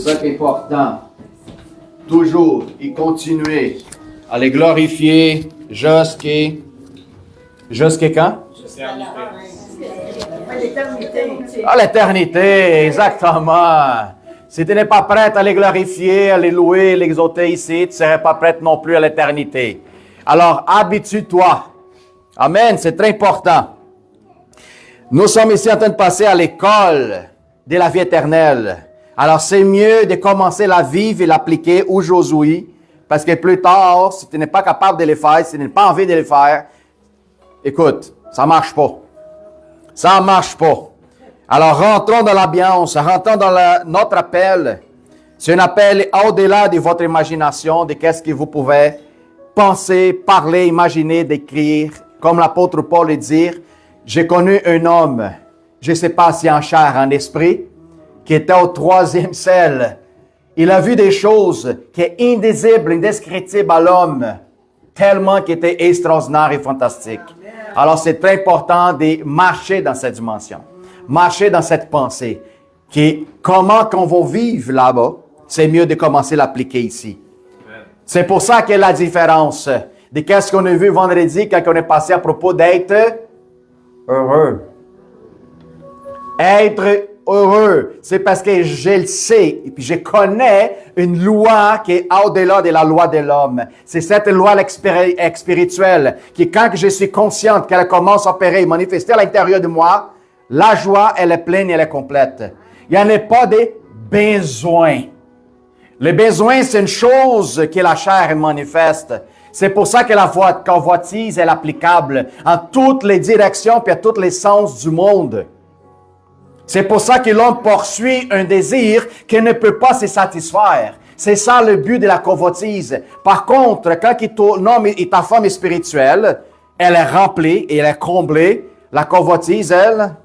ça qui est important. Toujours y continuer à les glorifier jusqu'à quand? À l'éternité, exactement. Si tu n'es pas prête à les glorifier, à les louer, les exalter ici, tu ne serais pas prête non plus à l'éternité. Alors, habitue-toi. Amen, c'est très important. Nous sommes ici en train de passer à l'école de la vie éternelle. Alors, c'est mieux de commencer la vivre et l'appliquer aujourd'hui, parce que plus tard, si tu n'es pas capable de les faire, si tu n'as pas envie de les faire, écoute, ça ne marche pas. Ça ne marche pas. Alors, rentrons dans l'ambiance, rentrons dans notre appel. C'est un appel au-delà de votre imagination, de qu'est-ce que vous pouvez penser, parler, imaginer, décrire. Comme l'apôtre Paul le dit, j'ai connu un homme, je ne sais pas si en chair, en esprit, qui était au 3e ciel. Il a vu des choses qui sont indicibles, indescriptibles à l'homme, tellement qui étaient extraordinaires et fantastiques. Alors, c'est très important de marcher dans cette dimension, marcher dans cette pensée, qui comment qu'on va vivre là-bas, c'est mieux de commencer à l'appliquer ici. C'est pour ça qu'il y a la différence de qu'est-ce qu'on a vu vendredi quand on est passé à propos d'être heureux. Être heureux, c'est parce que je le sais et puis je connais une loi qui est au-delà de la loi de l'homme. C'est cette loi spirituelle qui, quand je suis consciente qu'elle commence à opérer et manifester à l'intérieur de moi, la joie, elle est pleine et elle est complète. Il n'y en a pas de besoin. Le besoin, c'est une chose que la chair manifeste. C'est pour ça que la convoitise est applicable en toutes les directions et à tous les sens du monde. C'est pour ça que l'homme poursuit un désir qui ne peut pas se satisfaire. C'est ça le but de la convoitise. Par contre, quand ton homme et ta femme est spirituelle, elle est remplie et elle est comblée. La convoitise, elle,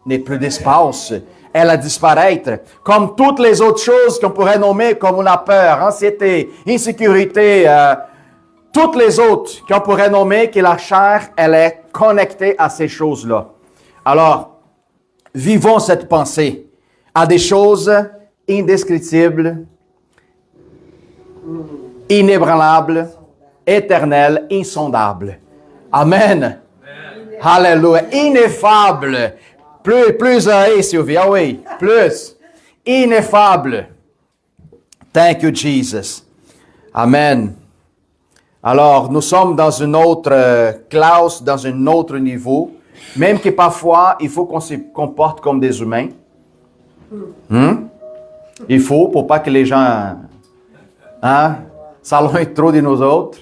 n'est plus d'espace. Elle a disparaître. Comme toutes les autres choses qu'on pourrait nommer comme on a peur, anxiété, insécurité, toutes les autres qu'on pourrait nommer que la chair, elle est connectée à ces choses-là. Alors, vivons cette pensée à des choses indescriptibles, inébranlables, éternelles, insondables. Amen. Alléluia. Ineffable. Plus, Sylvie. Ah oui, plus. Ineffable. Thank you, Jesus. Amen. Alors, nous sommes dans une autre classe, dans un autre niveau. Même que parfois, il faut qu'on se comporte comme des humains. Il faut, pour pas que les gens s'éloignent trop de nous autres.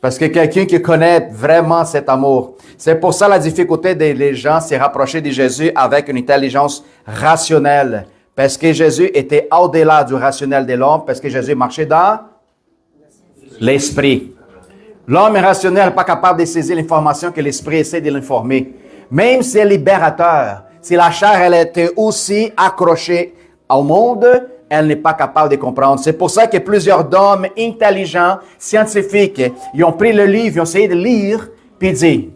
Parce que quelqu'un qui connaît vraiment cet amour. C'est pour ça la difficulté des gens s'est rapprocher de Jésus avec une intelligence rationnelle. Parce que Jésus était au-delà du rationnel de l'homme, parce que Jésus marchait dans l'esprit. L'homme est rationnel, pas capable de saisir l'information que l'esprit essaie de l'informer. Même si c'est libérateur, si la chair elle était aussi accrochée au monde, elle n'est pas capable de comprendre. C'est pour ça que plusieurs hommes intelligents, scientifiques, ils ont pris le livre, ils ont essayé de lire, puis ils disent,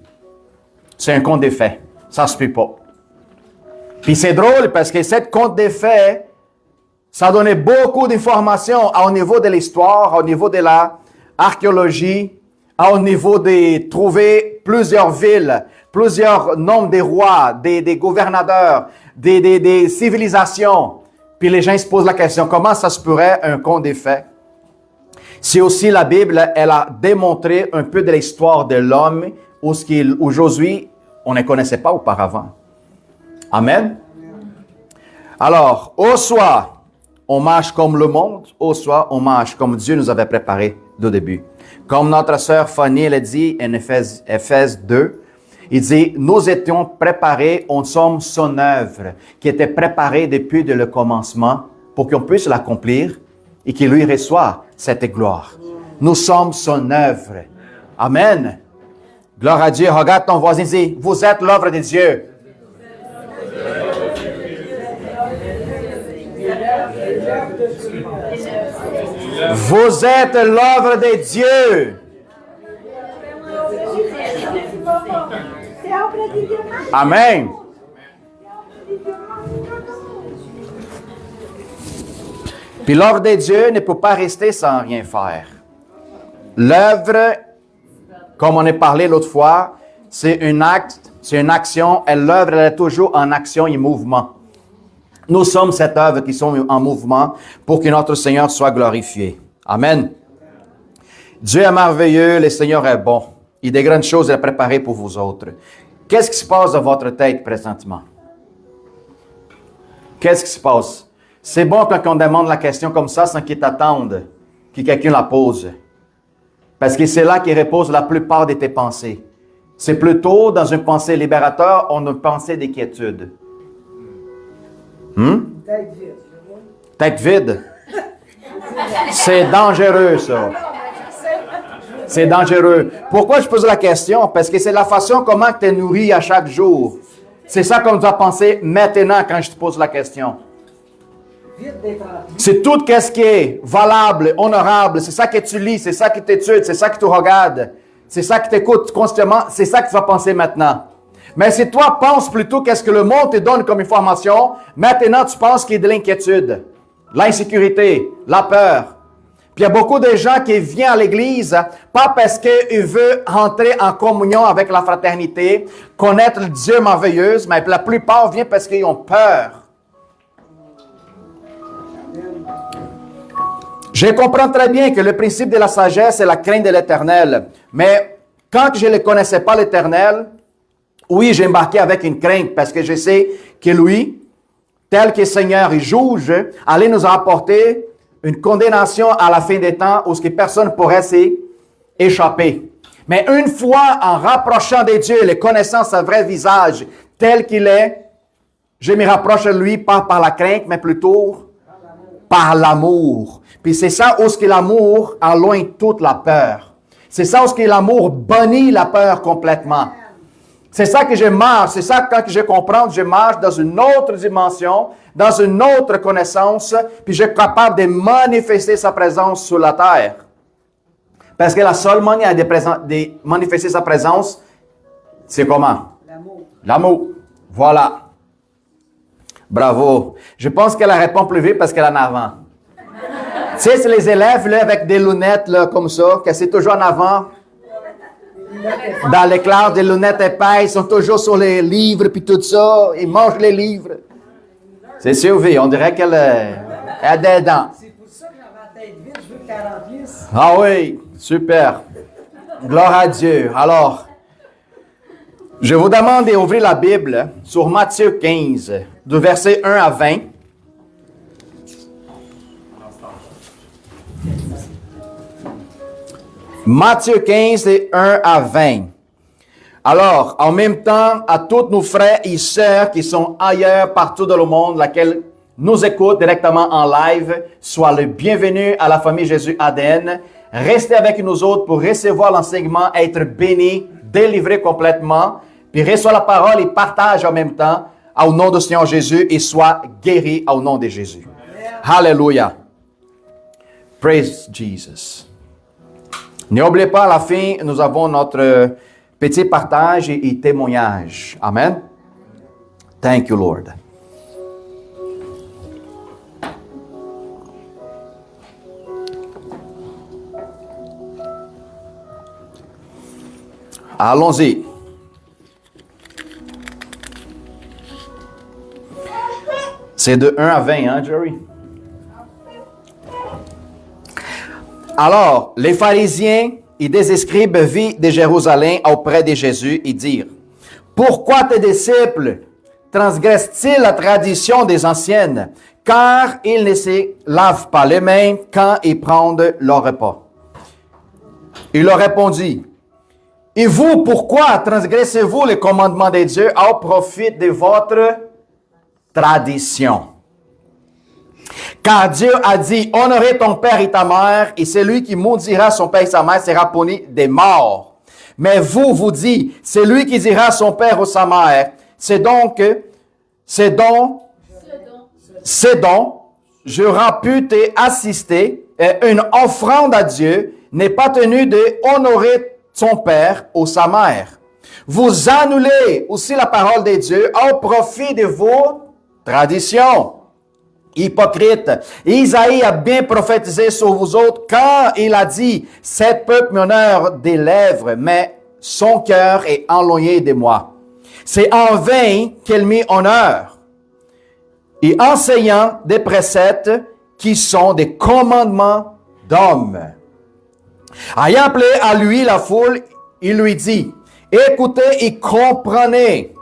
c'est un conte de faits, ça se peut pas. Puis c'est drôle parce que cette conte de faits, ça donnait beaucoup d'informations au niveau de l'histoire, au niveau de l'archéologie, au niveau de trouver plusieurs villes, plusieurs noms des rois, des gouverneurs, des civilisations. Puis les gens se posent la question, comment ça se pourrait un conte des faits? C'est aussi la Bible, elle a démontré un peu de l'histoire de l'homme, aujourd'hui, on ne connaissait pas auparavant. Amen. Alors, au soit, on marche comme le monde, au soit, on marche comme Dieu nous avait préparé du début. Comme notre sœur Fanny l'a dit en Éphésiens 2, il dit, nous étions préparés, on sommes son œuvre, qui était préparée depuis le commencement pour qu'on puisse l'accomplir et qu'il lui reçoive cette gloire. Nous sommes son œuvre. Amen. Gloire à Dieu. Regarde ton voisin et dis, vous êtes l'œuvre de Dieu. Vous êtes l'œuvre de Dieu. Puis l'œuvre de Dieu ne peut pas rester sans rien faire. L'œuvre, comme on a parlé l'autre fois, c'est un acte, c'est une action, et l'œuvre, elle est toujours en action et mouvement. Nous sommes cette œuvre qui sont en mouvement pour que notre Seigneur soit glorifié. Amen. Dieu est merveilleux, le Seigneur est bon. Il y a des grandes choses à préparer pour vous autres. Qu'est-ce qui se passe dans votre tête présentement? Qu'est-ce qui se passe? C'est bon quand on demande la question comme ça sans qu'ils t'attendent, que quelqu'un la pose. Parce que c'est là qu'il repose la plupart de tes pensées. C'est plutôt dans une pensée libérateur, on a une pensée d'inquiétude. Tête vide. Tête vide. C'est dangereux, ça. C'est dangereux. Pourquoi je pose la question? Parce que c'est la façon comment tu es nourri à chaque jour. C'est ça qu'on doit penser maintenant quand je te pose la question. C'est tout ce qui est valable, honorable. C'est ça que tu lis, c'est ça que tu études, c'est ça que tu regardes. C'est ça que tu écoutes constamment. C'est ça que tu vas penser maintenant. Mais si toi penses plutôt qu'est-ce que le monde te donne comme information, maintenant tu penses qu'il y a de l'inquiétude, l'insécurité, la peur. Puis il y a beaucoup de gens qui viennent à l'église, pas parce qu'ils veulent entrer en communion avec la fraternité, connaître le Dieu merveilleux, mais la plupart viennent parce qu'ils ont peur. Je comprends très bien que le principe de la sagesse est la crainte de l'Éternel. Mais quand je ne connaissais pas l'Éternel, oui, j'ai embarqué avec une crainte parce que je sais que lui, tel que Seigneur il juge, allait nous apporter une condamnation à la fin des temps où personne ne pourrait s'y échapper. Mais une fois en rapprochant de Dieu, les connaissant son vrai visage tel qu'il est, je me rapproche de lui pas par la crainte, mais plutôt par l'amour. Puis c'est ça où ce que l'amour éloigne toute la peur. C'est ça où ce que l'amour bannit la peur complètement. C'est ça que je marche, c'est ça que quand je comprends, je marche dans une autre dimension, dans une autre connaissance, puis je suis capable de manifester sa présence sur la terre. Parce que la seule manière de manifester sa présence, c'est comment? L'amour. L'amour. Voilà. Bravo. Je pense qu'elle répond plus vite parce qu'elle est en avant. Tu sais, c'est les élèves là, avec des lunettes là, comme ça, qui sont toujours en avant. Dans les classes, des lunettes épaisses, ils sont toujours sur les livres puis tout ça. Ils mangent les livres. C'est Sylvie, on dirait qu'elle a des dents. C'est pour ça que j'avais la tête vide, je veux qu'elle remplisse. Ah oui, super. Gloire à Dieu. Alors, je vous demande d'ouvrir la Bible sur Matthieu 15, du verset 1 à 20. Matthieu 15, de 1 à 20. Alors, en même temps, à tous nos frères et sœurs qui sont ailleurs, partout dans le monde, laquelle nous écoutent directement en live, soient le bienvenu à la famille Jésus ADN. Restez avec nous autres pour recevoir l'enseignement, être bénis, délivrés complètement, puis reçoit la parole et partage en même temps au nom du Seigneur Jésus et soit guéri au nom de Jésus. Alléluia. Praise Jesus. N'oubliez pas, à la fin, nous avons notre petit partage et témoignage. Amen. Thank you, Lord. Allons-y. C'est de 1 à 20, hein, Jerry? Alors, les pharisiens et des scribes vinrent de Jérusalem auprès de Jésus et dirent, « Pourquoi tes disciples transgressent-ils la tradition des anciennes, car ils ne se lavent pas les mains quand ils prennent leur repas? » Il leur répondit, « Et vous, pourquoi transgressez-vous les commandements de Dieu au profit de votre tradition? Car Dieu a dit, honorez ton père et ta mère, et celui qui maudira son père et sa mère sera puni des morts. Mais vous dites, celui qui dira son père ou sa mère, c'est donc, j'aurais pu t'assister, une offrande à Dieu n'est pas tenue de honorer son père ou sa mère. Vous annulez aussi la parole de Dieu au profit de vos traditions. Hypocrite. Isaïe a bien prophétisé sur vous autres quand il a dit, « Cet peuple m'honore des lèvres, mais son cœur est éloigné de moi. C'est en vain qu'il m'y honore. Et enseignant des préceptes qui sont des commandements d'hommes. » Ayant appelé à lui la foule, il lui dit, « Écoutez et comprenez. »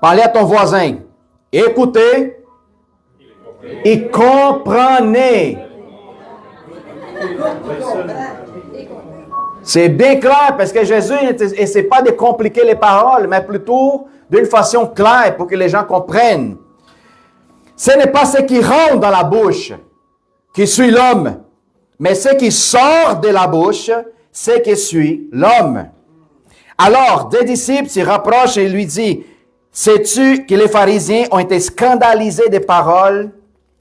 Parlez à ton voisin. « Écoutez et comprenez. » C'est bien clair parce que Jésus n'essaie pas de compliquer les paroles, mais plutôt d'une façon claire pour que les gens comprennent. Ce n'est pas ce qui rentre dans la bouche qui suit l'homme, mais ce qui sort de la bouche, c'est qui suit l'homme. Alors, des disciples s'y rapprochent et lui disent, « Sais-tu que les pharisiens ont été scandalisés des paroles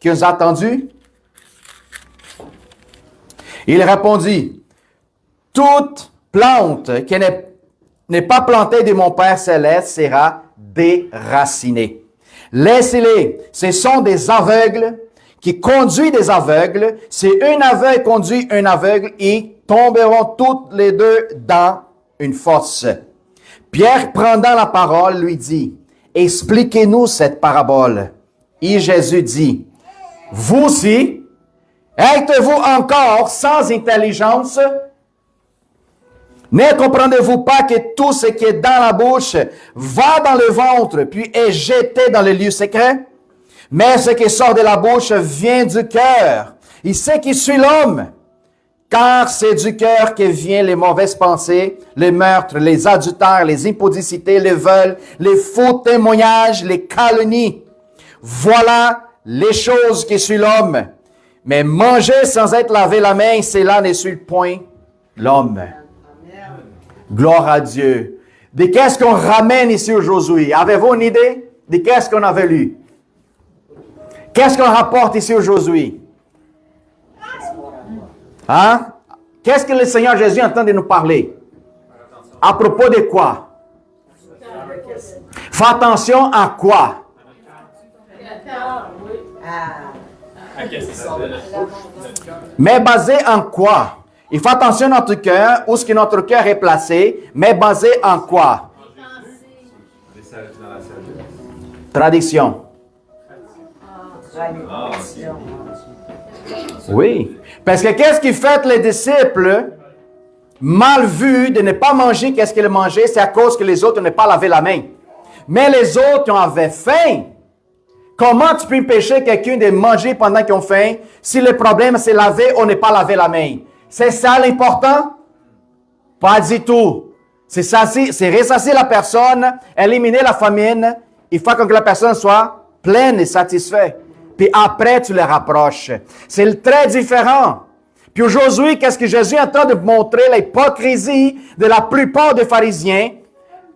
qu'ils ont entendues? » Il répondit, « Toute plante qui n'est pas plantée de mon Père céleste sera déracinée. Laissez-les, ce sont des aveugles qui conduisent des aveugles. Si un aveugle conduit un aveugle, ils tomberont toutes les deux dans une fosse. » Pierre, prenant la parole, lui dit, « Expliquez-nous cette parabole. » Et Jésus dit, « Vous aussi, êtes-vous encore sans intelligence? Ne comprenez-vous pas que tout ce qui est dans la bouche va dans le ventre, puis est jeté dans le lieu secret? Mais ce qui sort de la bouche vient du cœur, et ce qui suit l'homme. Car c'est du cœur que viennent les mauvaises pensées, les meurtres, les adultères, les impudicités, les vols, les faux témoignages, les calomnies. Voilà les choses qui suivent l'homme. Mais manger sans être lavé la main, cela ne suit point l'homme. Gloire à Dieu. De qu'est-ce qu'on ramène ici aujourd'hui? Avez-vous une idée de qu'est-ce qu'on avait lu? Qu'est-ce qu'on rapporte ici aujourd'hui? Hein? Qu'est-ce que le Seigneur Jésus est en train de nous parler? À propos de quoi? Fais attention à quoi? Mais basé en quoi? Il faut attention à notre cœur, où est-ce que notre cœur est placé, mais basé en quoi? Tradition. Oui. Parce que qu'est-ce qui fait les disciples mal vus de ne pas manger qu'est-ce qu'ils mangeaient? C'est à cause que les autres n'ont pas lavé la main. Mais les autres en avaient faim. Comment tu peux empêcher quelqu'un de manger pendant qu'ils ont faim si le problème c'est laver ou ne pas laver la main? C'est ça l'important? Pas du tout. C'est ressassier la personne, éliminer la famine. Il faut que la personne soit pleine et satisfaite. Puis après, tu les rapproches. C'est très différent. Puis aujourd'hui, qu'est-ce que Jésus est en train de montrer? L'hypocrisie de la plupart des pharisiens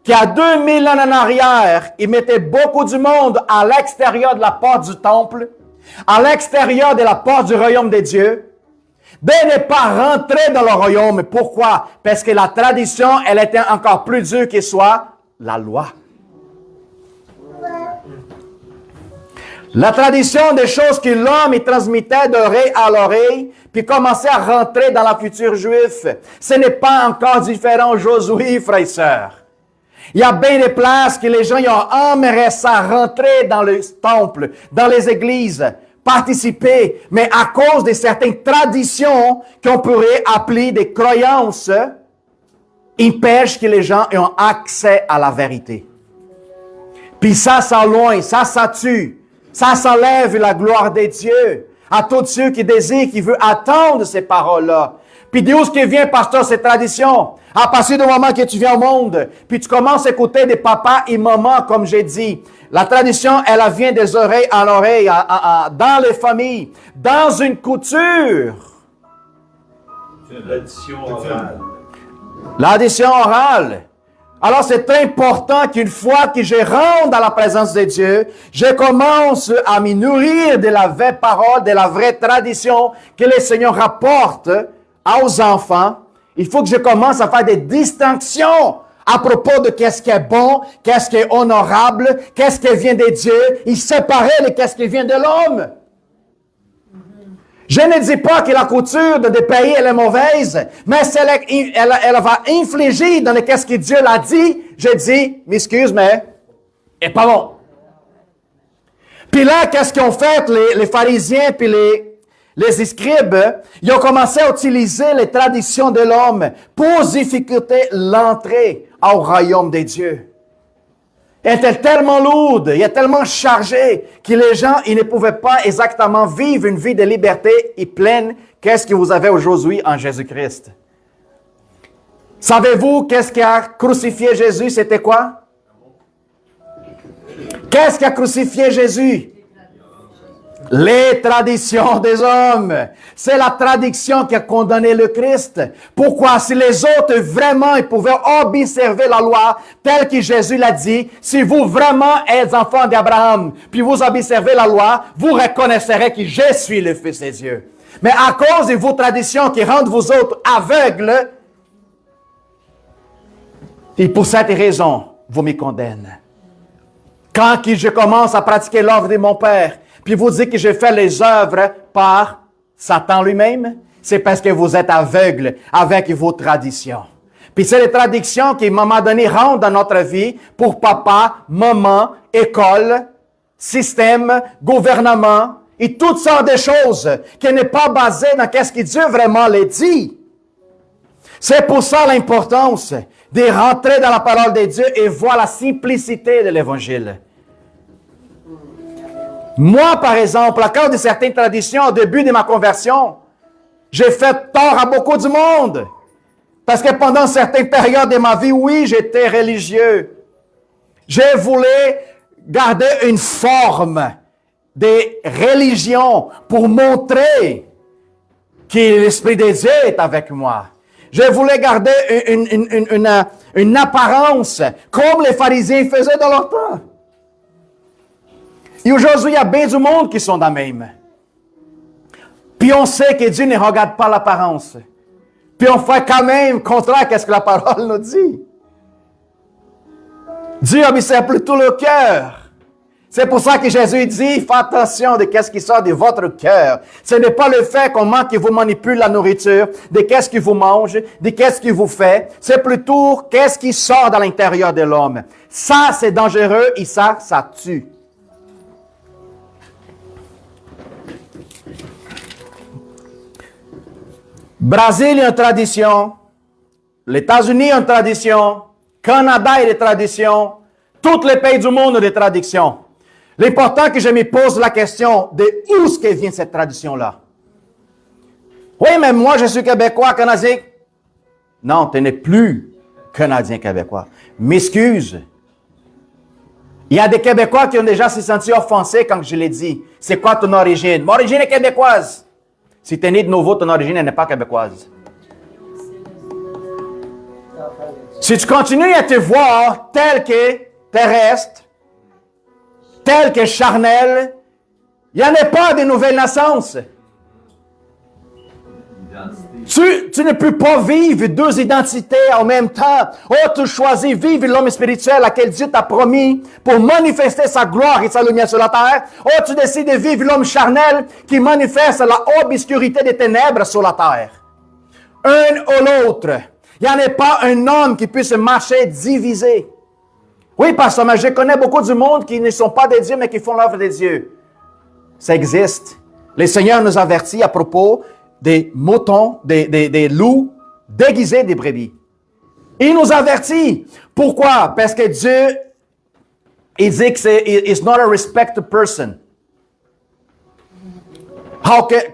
qui, à 2000 ans en arrière, ils mettaient beaucoup du monde à l'extérieur de la porte du temple, à l'extérieur de la porte du royaume de Dieu, de ne pas rentrer dans le royaume. Pourquoi? Parce que la tradition, elle était encore plus dure que soit la loi. La tradition des choses que l'homme y transmettait d'oreille à l'oreille, puis commençait à rentrer dans la culture juive. Ce n'est pas encore différent aujourd'hui, frères et sœurs. Il y a bien des places que les gens y ont aimé ça rentrer dans le temple, dans les églises, participer, mais à cause de certaines traditions qu'on pourrait appeler des croyances, empêchent que les gens aient accès à la vérité. Puis ça loin, ça tue. Ça s'enlève la gloire de Dieu à tous ceux qui désirent, qui veulent attendre ces paroles-là. Puis d'où est-ce que vient, pasteur, cette tradition? À partir du moment que tu viens au monde, puis tu commences à écouter des papas et mamans, comme j'ai dit. La tradition, elle vient des oreilles à l'oreille, dans les familles, dans une couture. C'est l'addition orale. L'addition orale. Alors, c'est important qu'une fois que je rentre dans la présence de Dieu, je commence à me nourrir de la vraie parole, de la vraie tradition que le Seigneur rapporte aux enfants. Il faut que je commence à faire des distinctions à propos de qu'est-ce qui est bon, qu'est-ce qui est honorable, qu'est-ce qui vient de Dieu, et séparer de qu'est-ce qui vient de l'homme. Je ne dis pas que la couture des pays elle est mauvaise, mais elle va infliger dans ce que Dieu l'a dit. Je dis, m'excuse, mais c'est pas bon. Puis là, qu'est-ce qu'ont fait les pharisiens puis les scribes? Ils ont commencé à utiliser les traditions de l'homme pour difficulter l'entrée au royaume des dieux. Elle était tellement lourde, il est tellement chargé que les gens, ils ne pouvaient pas exactement vivre une vie de liberté et pleine qu'est-ce que vous avez aujourd'hui en Jésus-Christ. Savez-vous qu'est-ce qui a crucifié Jésus? C'était quoi? Qu'est-ce qui a crucifié Jésus? Les traditions des hommes. C'est la tradition qui a condamné le Christ. Pourquoi? Si les autres vraiment ils pouvaient observer la loi telle que Jésus l'a dit, si vous vraiment êtes enfants d'Abraham, puis vous observez la loi, vous reconnaîtrez que je suis le Fils de Dieu. Mais à cause de vos traditions qui rendent vous autres aveugles, et pour cette raison, vous me condamnez. Quand je commence à pratiquer l'œuvre de mon Père, puis vous dites que je fais les œuvres par Satan lui-même, c'est parce que vous êtes aveugles avec vos traditions. Puis c'est les traditions qui, à un moment donné, rentrent dans notre vie pour papa, maman, école, système, gouvernement, et toutes sortes de choses qui n'est pas basées dans ce que Dieu vraiment les dit. C'est pour ça l'importance de rentrer dans la parole de Dieu et voir la simplicité de l'Évangile. Moi, par exemple, à cause de certaines traditions, au début de ma conversion, j'ai fait tort à beaucoup de monde. Parce que pendant certaines périodes de ma vie, oui, j'étais religieux. Je voulais garder une forme de religion pour montrer que l'Esprit de Dieu est avec moi. Je voulais garder une apparence comme les pharisiens faisaient dans leur temps. Et aujourd'hui, il y a bien du monde qui sont dans le même. Puis on sait que Dieu ne regarde pas l'apparence. Puis on fait quand même contraire à ce que la parole nous dit. Dieu observe plutôt le cœur. C'est pour ça que Jésus dit, faites attention de qu'est-ce qui sort de votre cœur. Ce n'est pas le fait comment que vous manipule la nourriture, de qu'est-ce que vous mangez, de qu'est-ce que vous faites. C'est plutôt qu'est-ce qui sort de l'intérieur de l'homme. Ça, c'est dangereux et ça tue. Brésil a une tradition, les États-Unis ont une tradition, Canada a des traditions, tous les pays du monde ont des traditions. L'important que je me pose la question de où est-ce que vient cette tradition-là? Oui, mais moi je suis Québécois, Canadien. Non, tu n'es plus Canadien, Québécois. M'excuse. Il y a des Québécois qui ont déjà se senti offensés quand je l'ai dit. C'est quoi ton origine? Mon origine est québécoise. Si tu es né de nouveau, ton origine n'est pas québécoise. Si tu continues à te voir tel que terrestre, tel que charnel, il n'y en a pas de nouvelle naissance. Tu ne peux pas vivre deux identités en même temps. Oh, tu choisis vivre l'homme spirituel à quel Dieu t'a promis pour manifester sa gloire et sa lumière sur la terre. Oh, tu décides de vivre l'homme charnel qui manifeste la obscurité des ténèbres sur la terre. Un ou l'autre. Il n'y en a pas un homme qui puisse marcher divisé. Oui, pasteur, mais je connais beaucoup du monde qui ne sont pas des dieux, mais qui font l'œuvre des dieux. Ça existe. Le Seigneur nous avertit à propos des moutons, des loups déguisés des brebis. Il nous avertit. Pourquoi? Parce que Dieu, il dit que c'est not a respected person.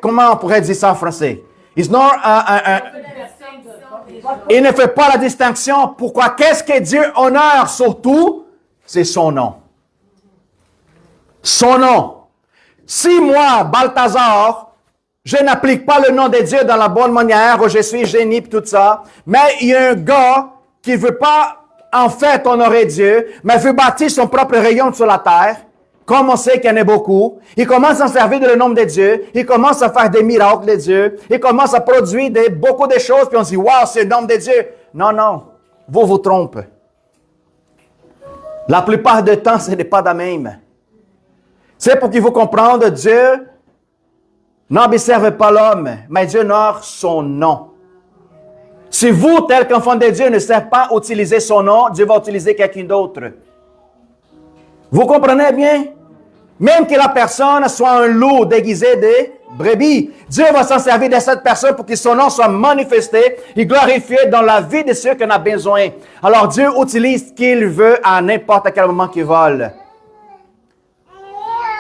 Comment on pourrait dire ça en français? Il ne fait pas la distinction. Pourquoi? Qu'est-ce que Dieu honore surtout? C'est son nom. Son nom. Si moi, Balthazar, je n'applique pas le nom de Dieu dans la bonne manière, où je suis génie et tout ça, mais il y a un gars qui ne veut pas en fait honorer Dieu, mais veut bâtir son propre rayon sur la terre, comme on sait qu'il y en a beaucoup. Il commence à servir le nom de Dieu, il commence à faire des miracles de Dieu, il commence à produire beaucoup de choses, puis on se dit, waouh, c'est le nom de Dieu. Non, non, vous vous trompez. La plupart du temps, ce n'est pas de même. C'est pour qu'il faut comprendre, Dieu N'observez pas l'homme, mais Dieu honore son nom. Si vous, tel qu'enfant de Dieu, ne savez pas utiliser son nom, Dieu va utiliser quelqu'un d'autre. Vous comprenez bien? Même que la personne soit un loup déguisé de brebis, Dieu va s'en servir de cette personne pour que son nom soit manifesté et glorifié dans la vie de ceux qui en ont besoin. Alors Dieu utilise ce qu'il veut à n'importe quel moment qu'il vole.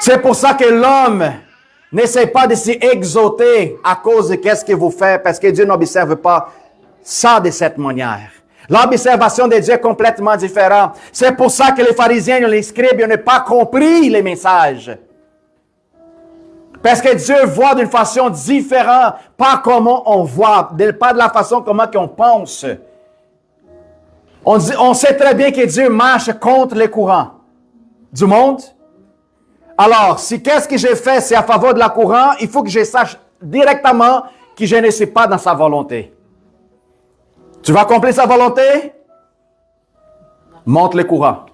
C'est pour ça que l'homme n'essaie pas de s'y exalter à cause de qu'est-ce qu'il vous fait, parce que Dieu n'observe pas ça de cette manière. L'observation de Dieu est complètement différente. C'est pour ça que les pharisiens et les scribes n'ont pas compris les messages. Parce que Dieu voit d'une façon différente, pas comment on voit, pas de la façon comment on pense. On sait très bien que Dieu marche contre les courants du monde. Alors, si qu'est-ce que j'ai fait, c'est à faveur de la courant, il faut que je sache directement que je ne suis pas dans sa volonté. Tu vas accomplir sa volonté? Monte le courant.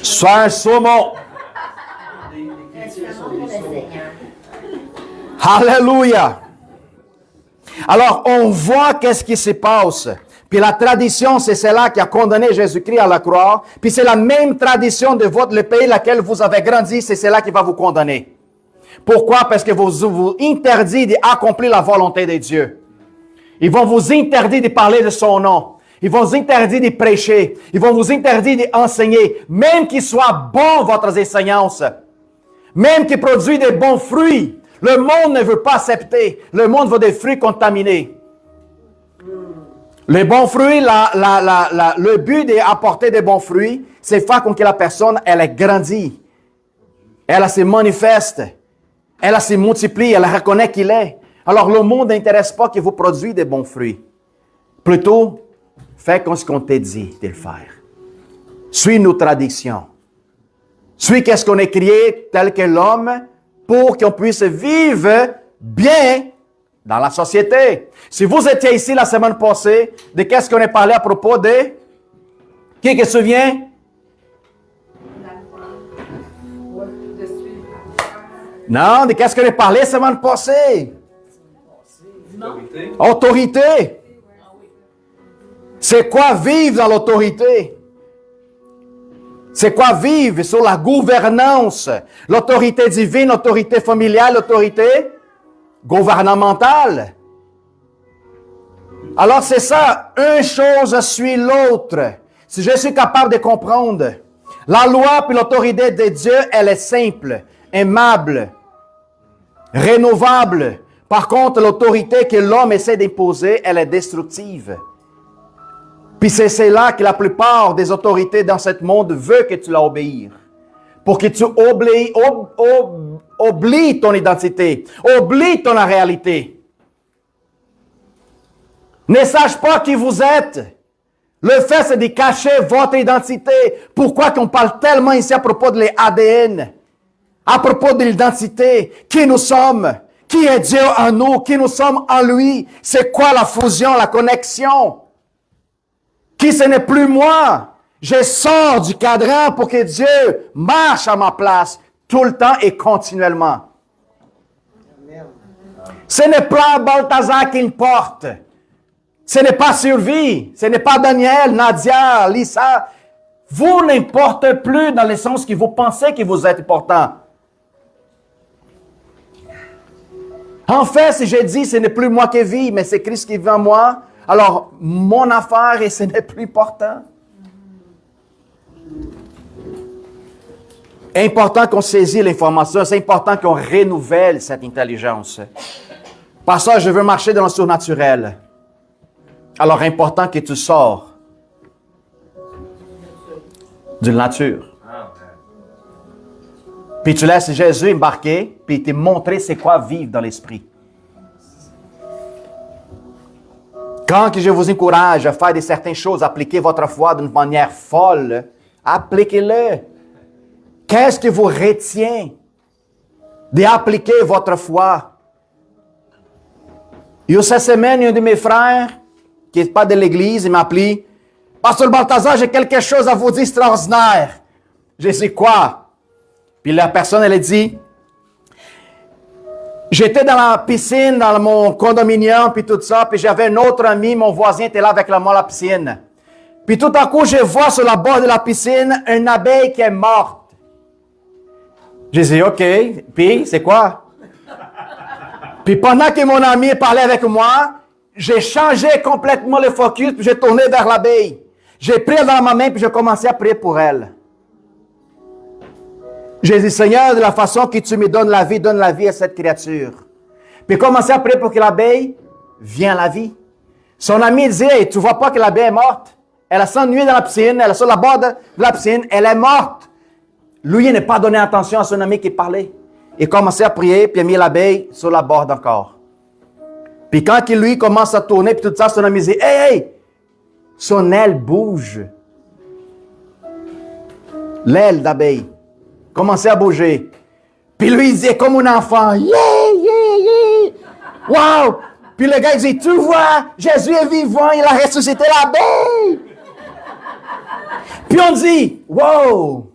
Sois un saumon. Alléluia. Alors, on voit qu'est-ce qui se passe. Puis la tradition, c'est celle-là qui a condamné Jésus-Christ à la croix. Puis c'est la même tradition de le pays dans lequel vous avez grandi, c'est celle-là qui va vous condamner. Pourquoi? Parce que vous interdit d'accomplir la volonté de Dieu. Ils vont vous interdire de parler de son nom. Ils vont vous interdire de prêcher. Ils vont vous interdire d'enseigner. Même qu'il soit bon, votre enseignement. Même qu'il produit des bons fruits. Le monde ne veut pas accepter. Le monde veut des fruits contaminés. Les bons fruits, le but d'apporter des bons fruits, c'est faire que la personne, elle est grandie. Elle se manifeste. Elle se multiplie. Elle reconnaît qu'il est. Alors, le monde n'intéresse pas que vous produisez des bons fruits. Plutôt, fais comme ce qu'on t'a dit de le faire. Suis nos traditions. Suis qu'est-ce qu'on a créé tel que l'homme pour qu'on puisse vivre bien dans la société. Si vous étiez ici la semaine passée, de qu'est-ce qu'on a parlé à propos de... Qui se souvient? Non, de qu'est-ce qu'on a parlé la semaine passée? Autorité. C'est quoi vivre dans l'autorité? C'est quoi vivre sur la gouvernance? L'autorité divine, l'autorité familiale, l'autorité gouvernementale. Alors c'est ça, une chose suit l'autre. Si je suis capable de comprendre, la loi puis l'autorité de Dieu, elle est simple, aimable, rénovable. Par contre, l'autorité que l'homme essaie d'imposer, elle est destructive. Puis c'est là que la plupart des autorités dans ce monde veulent que tu l'obéisses. Pour que tu oublies ton identité, oublies ton réalité. Ne sache pas qui vous êtes. Le fait, c'est de cacher votre identité. Pourquoi qu'on parle tellement ici à propos de l'ADN? À propos de l'identité, qui nous sommes? Qui est Dieu en nous? Qui nous sommes en lui? C'est quoi la fusion, la connexion? Qui ce n'est plus moi? Je sors du cadran pour que Dieu marche à ma place tout le temps et continuellement. Ce n'est pas Balthazar qui importe. Ce n'est pas Sylvie. Ce n'est pas Daniel, Nadia, Lisa. Vous n'importez plus dans le sens que vous pensez que vous êtes important. En fait, si je dis, ce n'est plus moi qui vis, mais c'est Christ qui vit en moi, alors mon affaire, et ce n'est plus important. C'est important qu'on saisisse l'information, c'est important qu'on renouvelle cette intelligence. Par ça, je veux marcher dans le surnaturel. Alors, important que tu sors de la nature. Puis tu laisses Jésus embarquer, puis te montrer c'est quoi vivre dans l'esprit. Quand que je vous encourage à faire certaines choses, appliquer votre foi d'une manière folle, appliquez-le. Qu'est-ce qui vous retient d'appliquer votre foi? Il y a cette semaine, un de mes frères, qui n'est pas de l'église, il m'a appelé. Pasteur Balthazar, j'ai quelque chose à vous dire extraordinaire. Je sais quoi? Puis la personne, elle a dit, J'étais dans la piscine, dans mon condominium, puis tout ça, puis j'avais un autre ami, mon voisin était là avec moi à la piscine. Puis tout à coup, je vois sur la bord de la piscine une abeille qui est morte. J'ai dit, OK, puis c'est quoi? Puis pendant que mon ami parlait avec moi, j'ai changé complètement le focus, puis j'ai tourné vers l'abeille. J'ai pris elle dans ma main, puis j'ai commencé à prier pour elle. J'ai dit, Seigneur, de la façon que tu me donne la vie à cette créature. Puis commencé à prier pour que l'abeille vienne à la vie. Son ami disait, hey, tu vois pas que l'abeille est morte? Elle a s'ennuyé dans la piscine, elle est sur la bord de la piscine, elle est morte. Lui, il n'a pas donné attention à son ami qui parlait. Il commençait à prier, puis il a mis l'abeille sur la bord encore. Puis quand lui commence à tourner, puis tout ça, son ami dit, hey, son aile bouge. L'aile d'abeille commençait à bouger. Puis lui, il disait comme un enfant, yeah. Wow! Puis le gars, il dit, tu vois, Jésus est vivant, il a ressuscité l'abeille. Puis on dit, wow,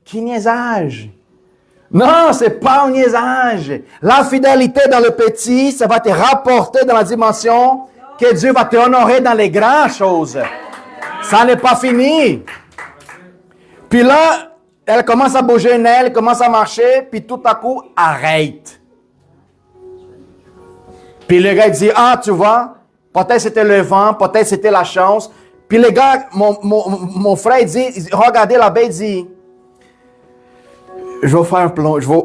qui niaisage. Non, c'est pas un niaisage. La fidélité dans le petit, ça va te rapporter dans la dimension que Dieu va te honorer dans les grandes choses. Ça n'est pas fini. Puis là, elle commence à bouger une aile, commence à marcher, puis tout à coup, arrête. Puis le gars dit, tu vois, peut-être c'était le vent, peut-être c'était la chance. Puis le gars, mon frère dit, regardez l'abeille, dit, je vais faire un plonge, je vais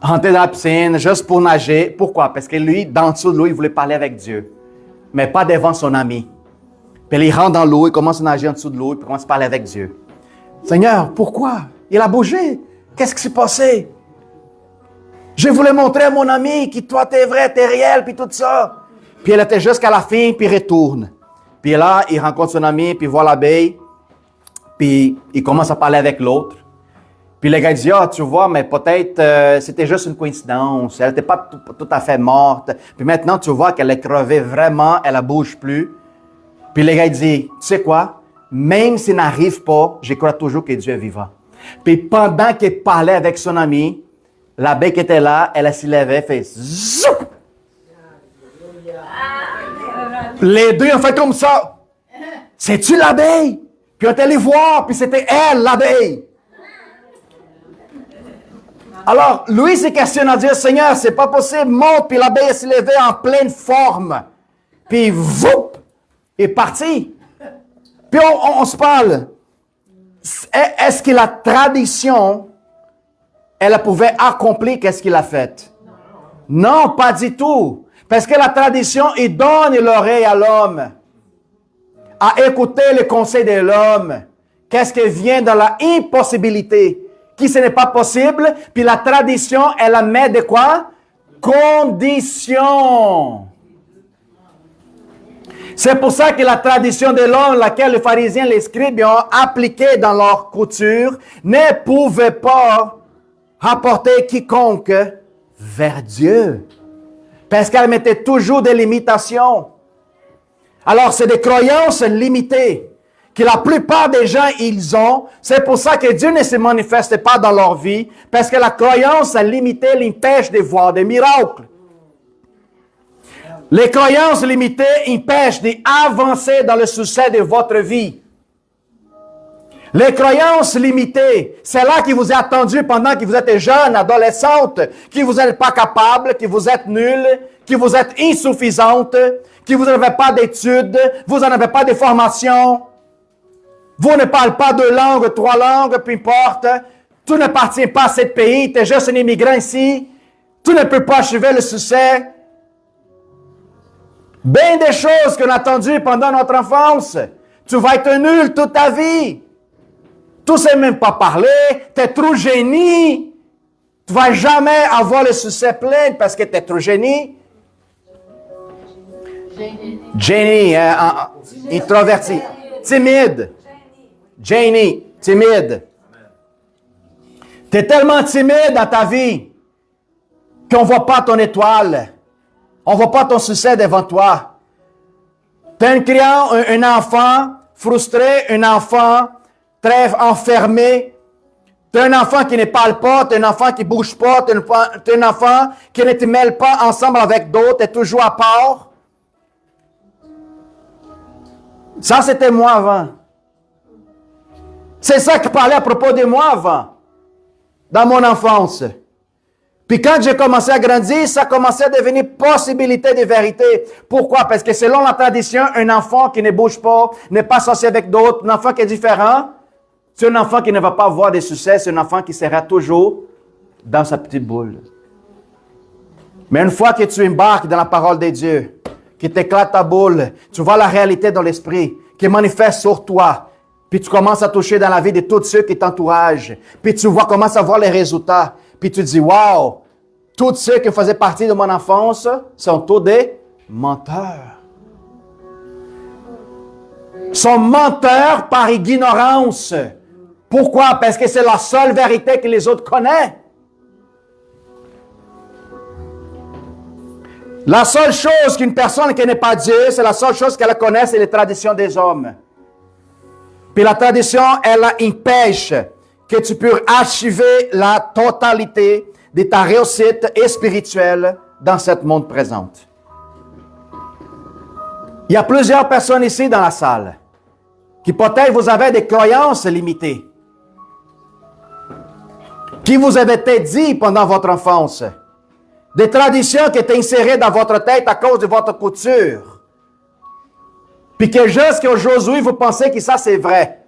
rentrer dans la piscine juste pour nager. Pourquoi? Parce que lui, dans dessous de l'eau, il voulait parler avec Dieu, mais pas devant son ami. Puis il rentre dans l'eau, il commence à nager en dessous de l'eau, il commence à parler avec Dieu. Seigneur, pourquoi? Il a bougé. Qu'est-ce qui s'est passé? Je voulais montrer à mon ami que toi, t'es vrai, t'es réel, puis tout ça. Puis elle était jusqu'à la fin, puis il retourne. Puis là, il rencontre son ami, puis il voit l'abeille. Puis il commence à parler avec l'autre. Puis le gars dit, tu vois, mais peut-être c'était juste une coïncidence. Elle n'était pas tout à fait morte. Puis maintenant, tu vois qu'elle est crevée vraiment, elle ne bouge plus. Puis le gars dit, tu sais quoi? Même s'il n'arrive pas, je crois toujours que Dieu est vivant. Puis pendant qu'il parlait avec son ami, l'abeille qui était là, elle s'est levée, fait zoup! Les deux ont fait comme ça. C'est-tu l'abeille? Puis on est allé voir, puis c'était elle, l'abeille. Alors, lui s'est questionné à dire, Seigneur, c'est pas possible, monte, puis l'abeille s'est levée en pleine forme. Puis, voup, il est parti. Puis on se parle. Est-ce que la tradition, elle pouvait accomplir qu'est-ce qu'il a fait? Non, pas du tout. Parce que la tradition, il donne l'oreille à l'homme, à écouter le conseil de l'homme. Qu'est-ce qui vient dans la impossibilité? Qui ce n'est pas possible, puis la tradition, elle la met de quoi? Condition. C'est pour ça que la tradition de l'homme, laquelle les pharisiens, les scribes ont appliqué dans leur couture, ne pouvait pas rapporter quiconque vers Dieu. Parce qu'elle mettait toujours des limitations. Alors, c'est des croyances limitées que la plupart des gens, ils ont. C'est pour ça que Dieu ne se manifeste pas dans leur vie, parce que la croyance limitée l'empêche de voir des miracles. Les croyances limitées empêchent d'avancer dans le succès de votre vie. Les croyances limitées, c'est là qui vous est attendu pendant que vous êtes jeune, adolescente, que vous n'êtes pas capable, que vous êtes nul, que vous êtes insuffisante, que vous n'avez pas d'études, vous n'en avez pas de formation, vous ne parlez pas 2 langues, 3 langues, peu importe, tu n'appartiens pas à ce pays, tu es juste un immigrant ici, tu ne peux pas achever le succès. Bien des choses qu'on a entendues pendant notre enfance. Tu vas être nul toute ta vie. Tu ne sais même pas parler, tu es trop génie. Tu ne vas jamais avoir le succès plein parce que tu es trop génie. Génie, introverti. Timide. Génie, timide. Tu es tellement timide dans ta vie qu'on ne voit pas ton étoile. On ne voit pas ton succès devant toi. Tu es un enfant frustré, un enfant très enfermé. Tu es un enfant qui ne parle pas, tu es un enfant qui ne bouge pas, tu es un enfant qui ne te mêle pas ensemble avec d'autres, tu es toujours à part. Ça, c'était moi avant. C'est ça qui parlait à propos de moi avant, dans mon enfance. Puis quand j'ai commencé à grandir, ça commençait à devenir possibilité de vérité. Pourquoi? Parce que selon la tradition, un enfant qui ne bouge pas, n'est pas associé avec d'autres, un enfant qui est différent, c'est un enfant qui ne va pas avoir de succès, c'est un enfant qui sera toujours dans sa petite boule. Mais une fois que tu embarques dans la parole de Dieu, qui t'éclate ta boule, tu vois la réalité dans l'esprit, qui manifeste sur toi, puis tu commences à toucher dans la vie de tous ceux qui t'entouragent, puis tu vois, commences à voir les résultats, puis tu dis, wow, tous ceux qui faisaient partie de mon enfance sont tous des menteurs. Sont menteurs par ignorance. Pourquoi? Parce que c'est la seule vérité que les autres connaissent. La seule chose qu'une personne qui n'est pas Dieu, c'est la seule chose qu'elle connaît, c'est les traditions des hommes. Puis la tradition, elle empêche que tu puisses archiver la totalité de ta réussite spirituelle dans ce monde présent. Il y a plusieurs personnes ici dans la salle qui peut-être vous avez des croyances limitées, qui vous avaient été dit pendant votre enfance, des traditions qui étaient insérées dans votre tête à cause de votre culture, puis que jusqu'à aujourd'hui, vous pensez que ça c'est vrai.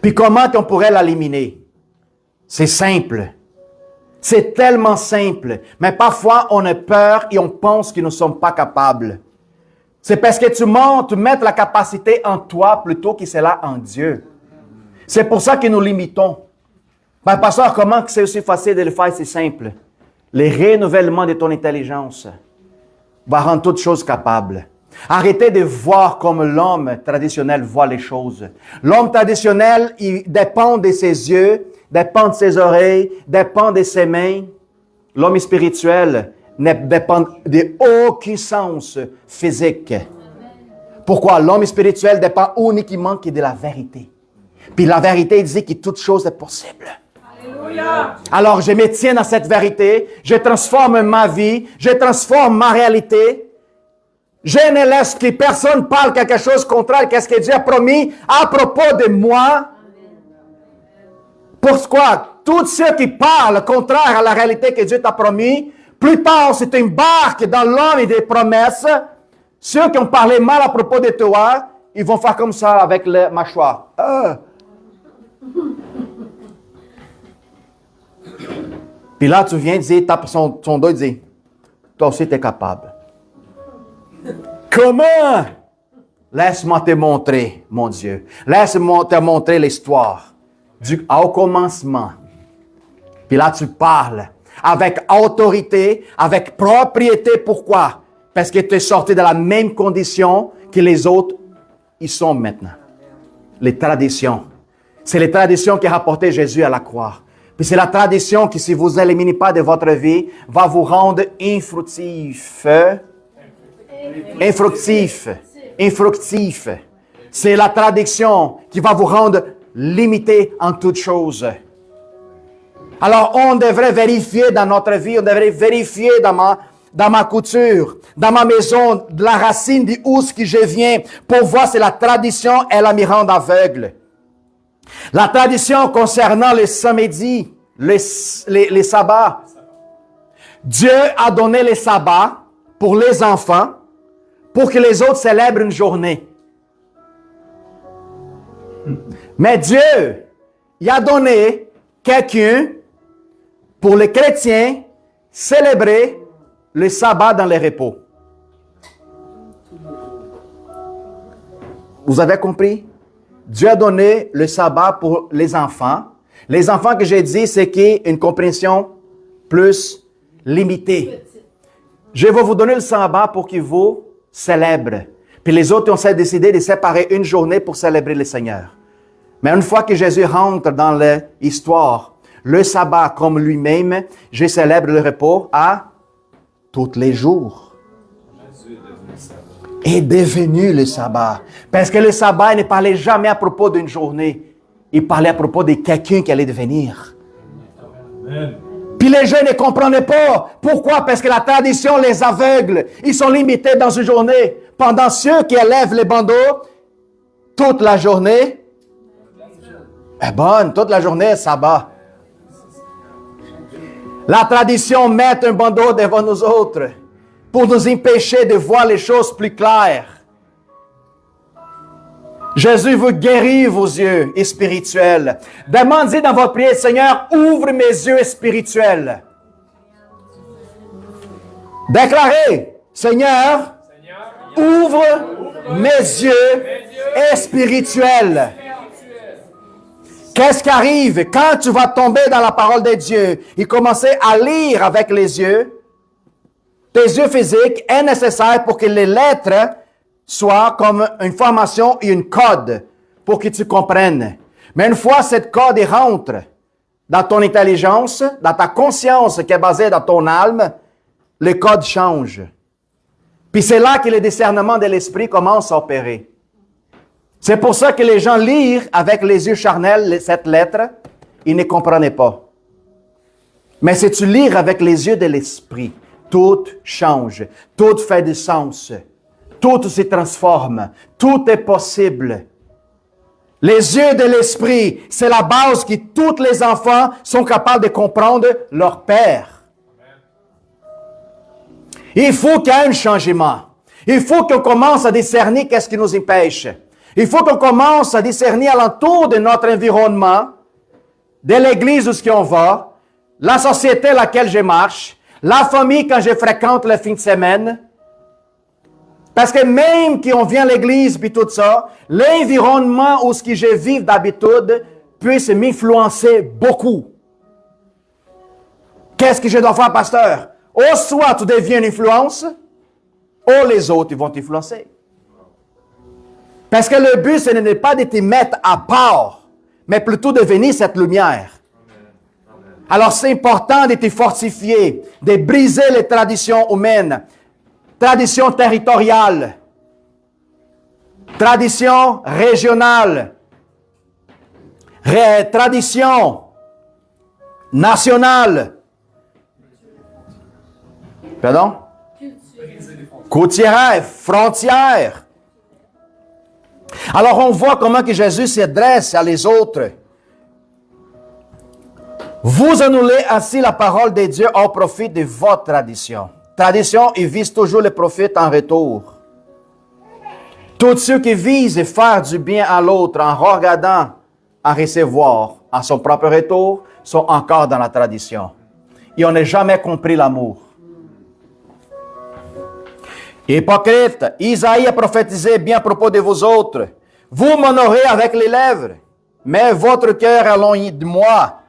Puis comment on pourrait l'éliminer? C'est simple. C'est tellement simple. Mais parfois, on a peur et on pense que nous ne sommes pas capables. C'est parce que tu mets la capacité en toi plutôt que cela en Dieu. C'est pour ça que nous limitons. Ben, pasteur, comment c'est aussi facile de le faire? C'est simple. Le renouvellement de ton intelligence va rendre toutes choses capables. Arrêtez de voir comme l'homme traditionnel voit les choses. L'homme traditionnel, il dépend de ses yeux, dépend de ses oreilles, dépend de ses mains. L'homme spirituel ne dépend d'aucun sens physique. Pourquoi? L'homme spirituel dépend uniquement que de la vérité. Puis la vérité dit que toute chose est possible. Alléluia. Alors je me tiens à cette vérité, je transforme ma vie, je transforme ma réalité. Je ne laisse que personne parle quelque chose contraire à ce que Dieu a promis à propos de moi. Pourquoi? Tous ceux qui parlent contraire à la réalité que Dieu t'a promis, plus tard, si tu embarques dans l'homme des promesses, ceux qui ont parlé mal à propos de toi, ils vont faire comme ça avec le mâchoire. Puis là, tu viens dire, tape son dos et dis, toi aussi, tu es capable. Comment? Laisse-moi te montrer, mon Dieu. Laisse-moi te montrer l'histoire au commencement. Puis là, tu parles avec autorité, avec propriété. Pourquoi? Parce que tu es sorti de la même condition que les autres, ils sont maintenant. Les traditions. C'est les traditions qui ont rapporté Jésus à la croix. Puis c'est la tradition qui, si vous n'éliminez pas de votre vie, va vous rendre infructif. Infructif. C'est la tradition qui va vous rendre limité en toutes choses. Alors, on devrait vérifier dans notre vie, on devrait vérifier dans ma couture, dans ma maison, de la racine du où que je viens, pour voir si la tradition, elle me rend aveugle. La tradition concernant les samedis, les sabbats. Dieu a donné les sabbats pour les enfants, pour que les autres célèbrent une journée. Mais Dieu, il a donné quelqu'un pour les chrétiens célébrer le sabbat dans le repos. Vous avez compris? Dieu a donné le sabbat pour les enfants. Les enfants que j'ai dit, c'est une compréhension plus limitée. Je vais vous donner le sabbat pour que vous célèbrent. Puis les autres ont décidé de séparer une journée pour célébrer le Seigneur. Mais une fois que Jésus rentre dans l'histoire, le sabbat comme lui-même, je célèbre le repos à tous les jours. Est devenu le sabbat. Parce que le sabbat ne parlait jamais à propos d'une journée. Il parlait à propos de quelqu'un qui allait devenir. Amen. Puis les gens ne comprenaient pas. Pourquoi? Parce que la tradition les aveugle. Ils sont limités dans une journée. Pendant ceux qui élèvent les bandeaux, toute la journée est bonne. Toute la journée est sabbat. La tradition met un bandeau devant nous autres pour nous empêcher de voir les choses plus claires. Jésus veut guérir vos yeux spirituels. Demandez dans votre prière, Seigneur, ouvre mes yeux spirituels. Déclarez, Seigneur, ouvre mes yeux spirituels. Qu'est-ce qui arrive quand tu vas tomber dans la parole de Dieu et commencer à lire avec les yeux? Tes yeux physiques est nécessaire pour que les lettres soient comme une formation et une code pour que tu comprennes. Mais une fois cette code rentre dans ton intelligence, dans ta conscience qui est basée dans ton âme, le code change. Puis c'est là que le discernement de l'esprit commence à opérer. C'est pour ça que les gens lisent avec les yeux charnels cette lettre, ils ne comprenaient pas. Mais si tu lis avec les yeux de l'esprit, tout change, tout fait du sens, tout se transforme, tout est possible. Les yeux de l'esprit, c'est la base que tous les enfants sont capables de comprendre leur Père. Il faut qu'il y ait un changement. Il faut qu'on commence à discerner qu'est-ce qui nous empêche. Il faut qu'on commence à discerner alentour de notre environnement, de l'église où on va, la société à laquelle je marche, la famille quand je fréquente le fin de semaine. Parce que même qu'on vient à l'église puis tout ça, l'environnement où ce que je vis d'habitude puisse m'influencer beaucoup. Qu'est-ce que je dois faire, pasteur? Ou soit tu deviens une influence, ou les autres ils vont t'influencer. Parce que le but, ce n'est pas de te mettre à part, mais plutôt de devenir cette lumière. Alors, c'est important de te fortifier, de briser les traditions humaines, traditions territoriales, traditions régionales, traditions nationales. Pardon? Côtières, frontières. Alors, on voit comment que Jésus s'adresse à les autres. Vous annulez ainsi la parole de Dieu au profit de votre tradition. Tradition, il vise toujours le prophète en retour. Tous ceux qui visent faire du bien à l'autre en regardant à recevoir à son propre retour sont encore dans la tradition. Et on n'a jamais compris l'amour. Hypocrite, Isaïe a prophétisé bien à propos de vous autres. Vous m'honorez avec les lèvres, mais votre cœur est éloigné de moi.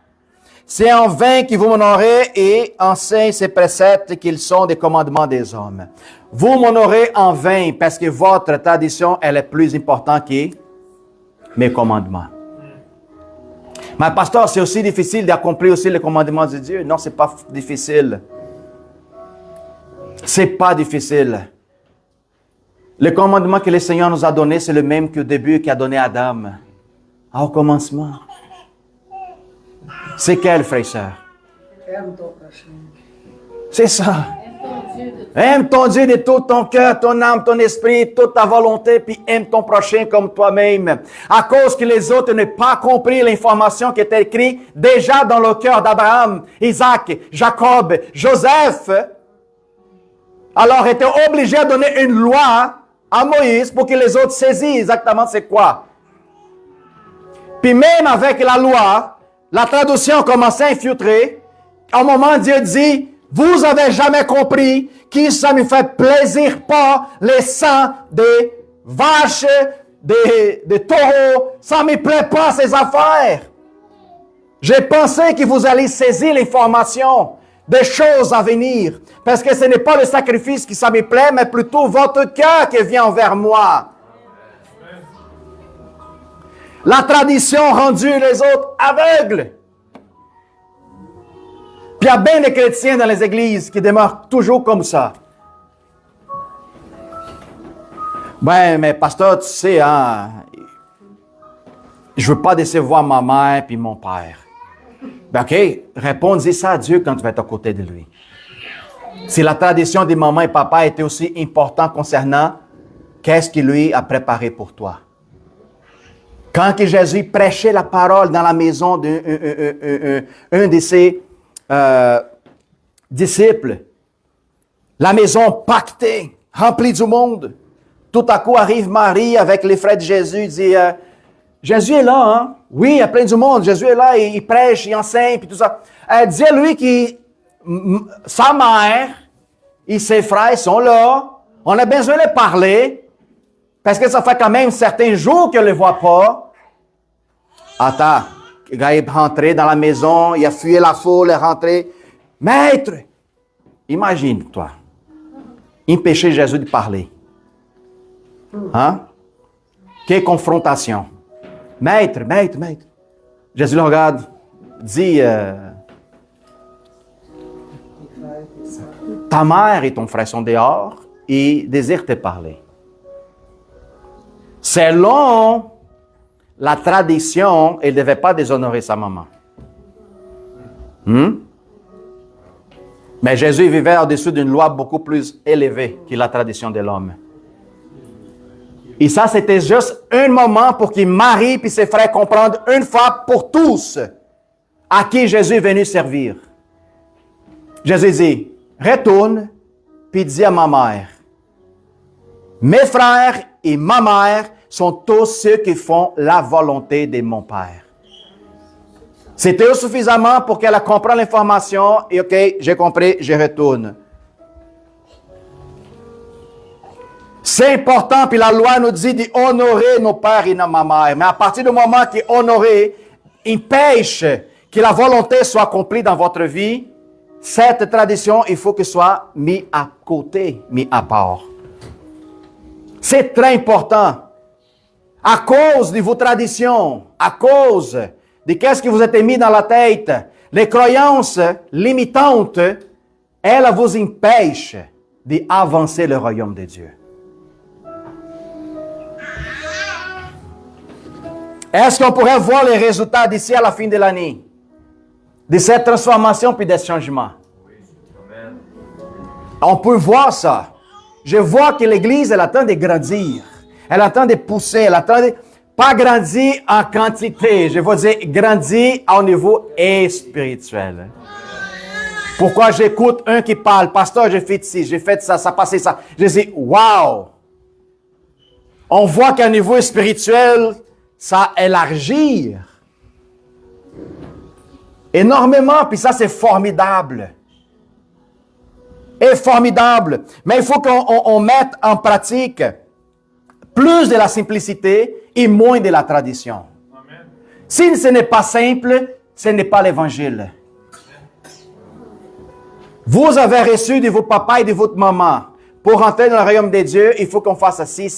C'est en vain que vous m'honorez et enseignez ces préceptes qu'ils sont des commandements des hommes. Vous m'honorez en vain parce que votre tradition, elle est plus importante que mes commandements. Mais pasteur, c'est aussi difficile d'accomplir aussi les commandements de Dieu. Non, c'est pas difficile. C'est pas difficile. Le commandement que le Seigneur nous a donné, c'est le même qu'au début qu'il a donné à Adam. Au commencement. C'est quel, frère et sœur? Aime ton prochain. C'est ça. Aime ton Dieu de tout ton cœur, ton âme, ton esprit, toute ta volonté, puis aime ton prochain comme toi-même. À cause que les autres n'ont pas compris l'information qui était écrite déjà dans le cœur d'Abraham, Isaac, Jacob, Joseph, alors étaient obligés de donner une loi à Moïse pour que les autres saisissent exactement c'est quoi. Puis même avec la loi, la traduction commençait à infiltrer. À un moment, Dieu dit, vous avez jamais compris que ça me fait plaisir pas les sangs des vaches, des taureaux. Ça me plaît pas ces affaires. J'ai pensé que vous allez saisir l'information des choses à venir. Parce que ce n'est pas le sacrifice qui ça me plaît, mais plutôt votre cœur qui vient vers moi. La tradition rendue les autres aveugles. Puis il y a bien des chrétiens dans les églises qui demeurent toujours comme ça. Ben, mais pasteur, tu sais, hein, Je veux pas décevoir ma mère puis mon père. Ben, OK, répondez ça à Dieu quand tu vas être à côté de lui. Si la tradition des mamans et papas était aussi importante concernant qu'est-ce qu'il lui a préparé pour toi. Quand que Jésus prêchait la parole dans la maison d'un de ses disciples, la maison pactée, remplie du monde, tout à coup arrive Marie avec les frères de Jésus, dit Jésus est là, hein? Oui, il y a plein du monde. Jésus est là, il prêche, il enseigne, puis tout ça. Elle dit à lui que sa mère et ses frères sont là. On a besoin de parler, parce que ça fait quand même certains jours qu'elle ne le voit pas. Attends, le gars est rentré dans la maison, il a fui la foule, il est rentré. Maître, imagine-toi, empêcher Jésus de parler. Hein? Quelle confrontation. Maître. Jésus le regarde, dit, ta mère et ton frère sont dehors et désirent te parler. Selon la tradition, il ne devait pas déshonorer sa maman. Mais Jésus vivait au-dessus d'une loi beaucoup plus élevée que la tradition de l'homme. Et ça, c'était juste un moment pour qu'il Marie et ses frères comprennent une fois pour tous à qui Jésus est venu servir. Jésus dit, retourne, puis dis à ma mère, mes frères et ma mère sont tous ceux qui font la volonté de mon Père. C'était suffisamment pour qu'elle comprenne l'information et OK, j'ai compris, je retourne. C'est important, puis la loi nous dit d'honorer nos pères et nos mères. Mais à partir du moment qu'honorer empêche que la volonté soit accomplie dans votre vie, cette tradition, il faut qu'elle soit mise à côté, mise à part. C'est très important. À cause de vos traditions, à cause de qu'est-ce que vous êtes mis dans la tête, les croyances limitantes, elles vous empêchent d'avancer le royaume de Dieu. Est-ce qu'on pourrait voir les résultats d'ici à la fin de l'année? De cette transformation puis de ce changement? On peut voir ça. Je vois que l'Église, elle attend de grandir. Elle attend de pousser. Elle attend de... Pas grandir en quantité. Je veux dire, grandir au niveau spirituel. Pourquoi j'écoute un qui parle? Pasteur, j'ai fait ci, j'ai fait ça, ça passé ça. Je dis, wow! On voit qu'à niveau spirituel, ça élargit énormément, puis ça, c'est formidable. Et formidable. Mais il faut qu'on mette en pratique plus de la simplicité et moins de la tradition. Amen. Si ce n'est pas simple, ce n'est pas l'Évangile. Vous avez reçu de vos papas et de votre maman. Pour rentrer dans le royaume de Dieu, il faut qu'on fasse ci,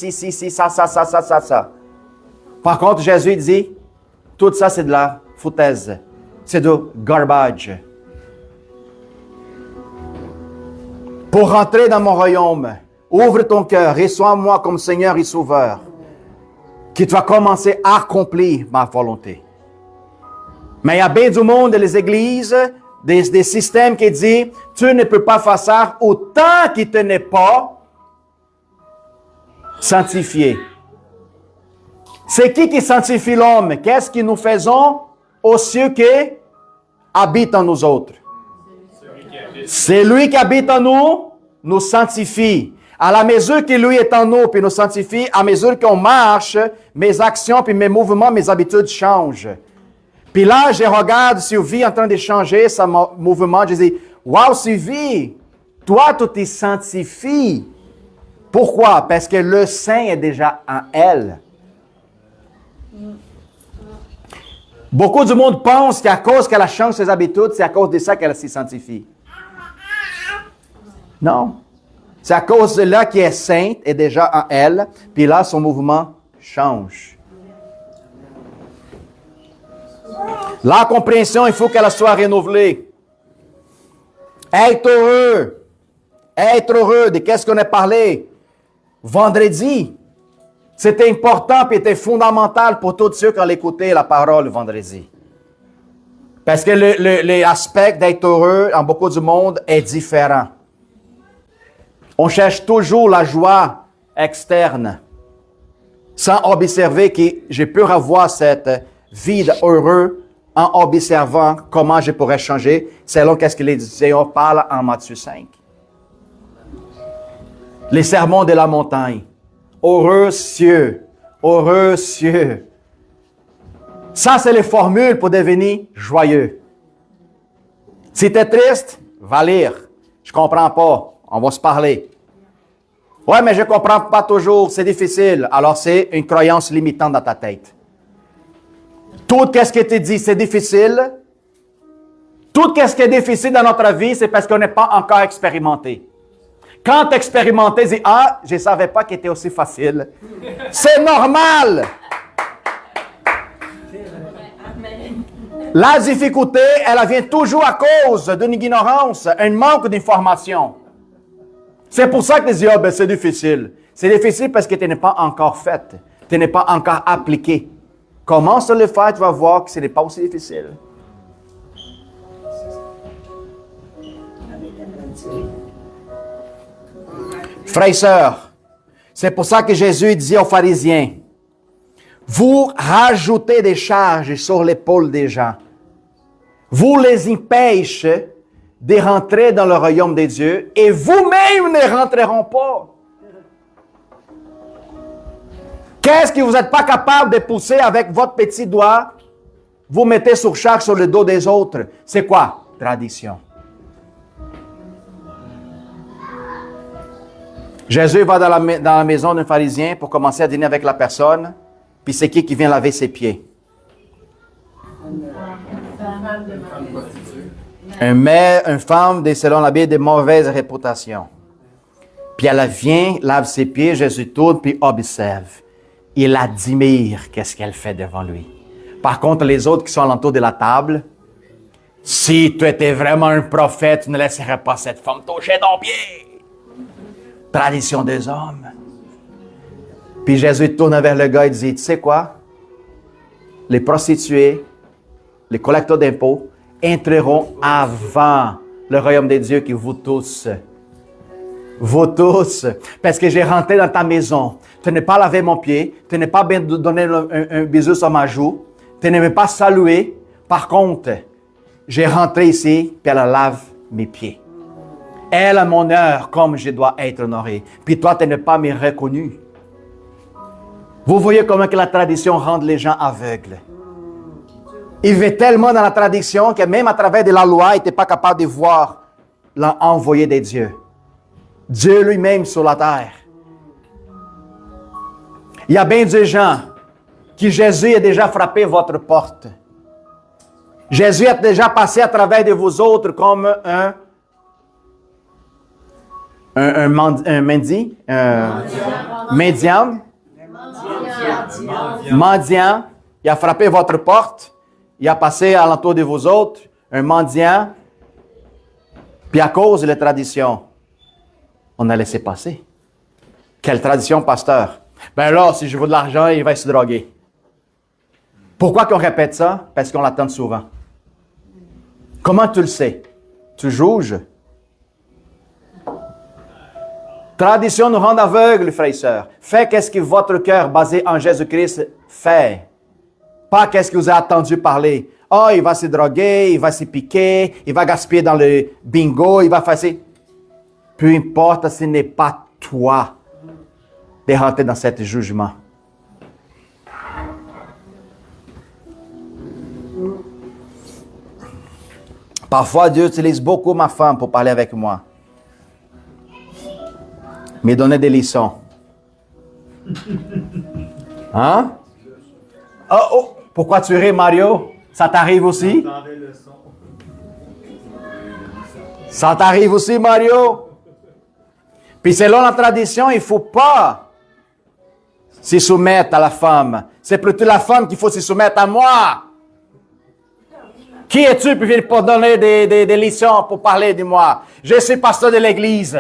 ça. Par contre, Jésus dit, tout ça, c'est de la foutaise. C'est du garbage. Pour rentrer dans mon royaume, ouvre ton cœur, reçois-moi comme Seigneur et Sauveur, que tu vas commencer à accomplir ma volonté. Mais il y a bien du monde, les églises, des systèmes qui disent, tu ne peux pas faire ça autant qu'il ne n'est pas sanctifié. C'est qui sanctifie l'homme? Qu'est-ce que nous faisons aux cieux qui habitent en nous autres? C'est lui qui habite en nous, nous sanctifie. À la mesure que lui est en nous, puis nous sanctifie, à mesure qu'on marche, mes actions, puis mes mouvements, mes habitudes changent. Puis là, je regarde Sylvie en train de changer son mouvement, je dis, wow Sylvie, toi tu te sanctifies. Pourquoi? Parce que le Saint est déjà en elle. Beaucoup du monde pense qu'à cause qu'elle a changé ses habitudes, c'est à cause de ça qu'elle se sanctifie. Non. C'est à cause de là qui est sainte, est déjà en elle, puis là, son mouvement change. La compréhension, il faut qu'elle soit renouvelée. Être heureux de qu'est-ce qu'on a parlé vendredi. C'était important et était fondamental pour tous ceux qui ont écouté la parole le vendredi. Parce que l'aspect d'être heureux en beaucoup du monde est différent. On cherche toujours la joie externe, sans observer que je peux avoir cette vie heureux en observant comment je pourrais changer selon ce que les Seigneur parlent en Matthieu 5. Les sermons de la montagne. Heureux cieux, heureux cieux. Ça, c'est les formules pour devenir joyeux. Si tu es triste, va lire. Je comprends pas. On va se parler. Ouais, mais je comprends pas toujours. C'est difficile. Alors, c'est une croyance limitante dans ta tête. Tout ce que tu dis, c'est difficile. Tout ce qui est difficile dans notre vie, c'est parce qu'on n'est pas encore expérimenté. Quand tu expérimentais, tu dis, ah, je ne savais pas qu'il était aussi facile. C'est normal. La difficulté, elle vient toujours à cause d'une ignorance, un manque d'information. C'est pour ça que tu dis, ah, ben c'est difficile. C'est difficile parce que tu n'es pas encore fait. Tu n'es pas encore appliqué. Commence à le faire, tu vas voir que ce n'est pas aussi difficile. Frères et sœurs, c'est pour ça que Jésus dit aux pharisiens, vous rajoutez des charges sur l'épaule des gens. Vous les empêchez de rentrer dans le royaume des dieux et vous-même ne rentreront pas. Qu'est-ce que vous n'êtes pas capable de pousser avec votre petit doigt? Vous mettez sur le dos des autres. C'est quoi? Tradition. Jésus va dans la maison d'un pharisien pour commencer à dîner avec la personne. Puis c'est qui vient laver ses pieds? Une femme, selon la Bible, de mauvaise réputation. Puis elle vient, lave ses pieds, Jésus tourne, puis observe. Il admire qu'est-ce qu'elle fait devant lui. Par contre, les autres qui sont alentour de la table, si tu étais vraiment un prophète, tu ne laisserais pas cette femme toucher ton pied. Tradition des hommes. Puis Jésus tourne vers le gars et dit, tu sais quoi? Les prostituées, les collecteurs d'impôts, entreront avant le royaume des dieux que vous tous. Vous tous. Parce que j'ai rentré dans ta maison. Tu n'as pas lavé mon pied. Tu n'as pas bien donné un bisou sur ma joue. Tu n'as même pas salué. Par contre, j'ai rentré ici, puis elle lave mes pieds. Elle a mon honneur comme je dois être honoré. Puis toi, tu n'es pas me reconnu. Vous voyez comment que la tradition rend les gens aveugles. Ils vivaient tellement dans la tradition que même à travers de la loi, ils n'étaient pas capables de voir l'envoyé des dieux. Dieu lui-même sur la terre. Il y a bien des gens qui Jésus a déjà frappé votre porte. Jésus a déjà passé à travers de vous autres comme un mendiant. Il a frappé votre porte. Il a passé alentour de vous autres, un mendiant. Puis à cause de la tradition, on a laissé passer. Quelle tradition, pasteur? Ben là, si je veux de l'argent, il va se droguer. Pourquoi qu'on répète ça? Parce qu'on l'attend souvent. Comment tu le sais? Tu juges? Tradition nous rend aveugles, frères et sœurs. Faites qu'est-ce que votre cœur basé en Jésus-Christ fait. Pas qu'est-ce que vous avez entendu parler. Oh, il va se droguer, il va se piquer, il va gaspiller dans le bingo, il va faire ça. Peu importe, ce n'est pas toi de rentrer dans ce jugement. Parfois, Dieu utilise beaucoup ma femme pour parler avec moi. Me donner des leçons. Hein? Oh, pourquoi tu ris, Mario? Ça t'arrive aussi? Ça t'arrive aussi, Mario? Puis selon la tradition, il ne faut pas se soumettre à la femme. C'est plutôt la femme qu'il faut se soumettre à moi. Qui es-tu pour donner des leçons, pour parler de moi? Je suis pasteur de l'église.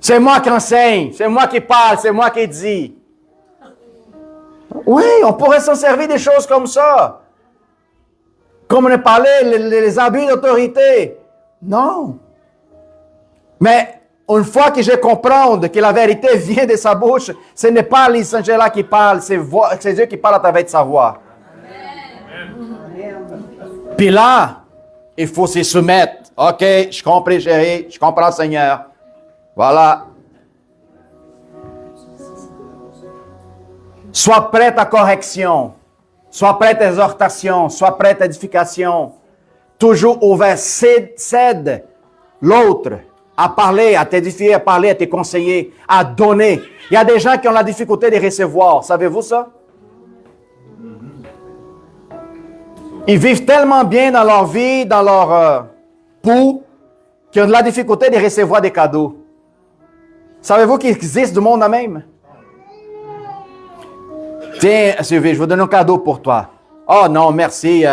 C'est moi qui enseigne, c'est moi qui parle, c'est moi qui dis. Oui, on pourrait s'en servir des choses comme ça. Comme on a parlé, les abus d'autorité. Non. Mais une fois que je comprends que la vérité vient de sa bouche, ce n'est pas les anges-là qui parlent, c'est Dieu qui parle à travers de sa voix. Puis là, il faut se soumettre. OK, je comprends, chérie, je comprends, Seigneur. Voilà. Sois prête à correction. Sois prête à exhortation. Sois prête à édification. Toujours ouvert. Cède l'autre à parler, à t'édifier, à parler, à te conseiller, à donner. Il y a des gens qui ont la difficulté de recevoir. Savez-vous ça? Ils vivent tellement bien dans leur vie, dans leur pouls, qu'ils ont de la difficulté de recevoir des cadeaux. Savez-vous qu'il existe du monde à même? Tiens, Sylvie, je vais donner un cadeau pour toi. Oh non, merci.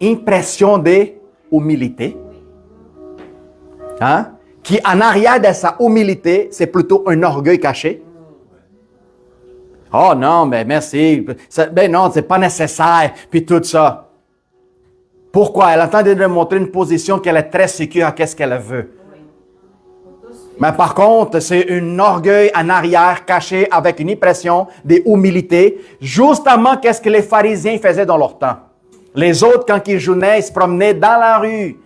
Impression d'humilité. Hein? Qui en arrière de sa humilité, c'est plutôt un orgueil caché. Oh non, mais merci. Ben non, c'est pas nécessaire. Puis tout ça. Pourquoi? Elle entend de démontrer une position qu'elle est très sécure à qu'est-ce qu'elle veut. Mais par contre, c'est un orgueil en arrière caché avec une impression d'humilité. Justement, qu'est-ce que les pharisiens faisaient dans leur temps? Les autres, quand ils jeûnaient, ils se promenaient dans la rue.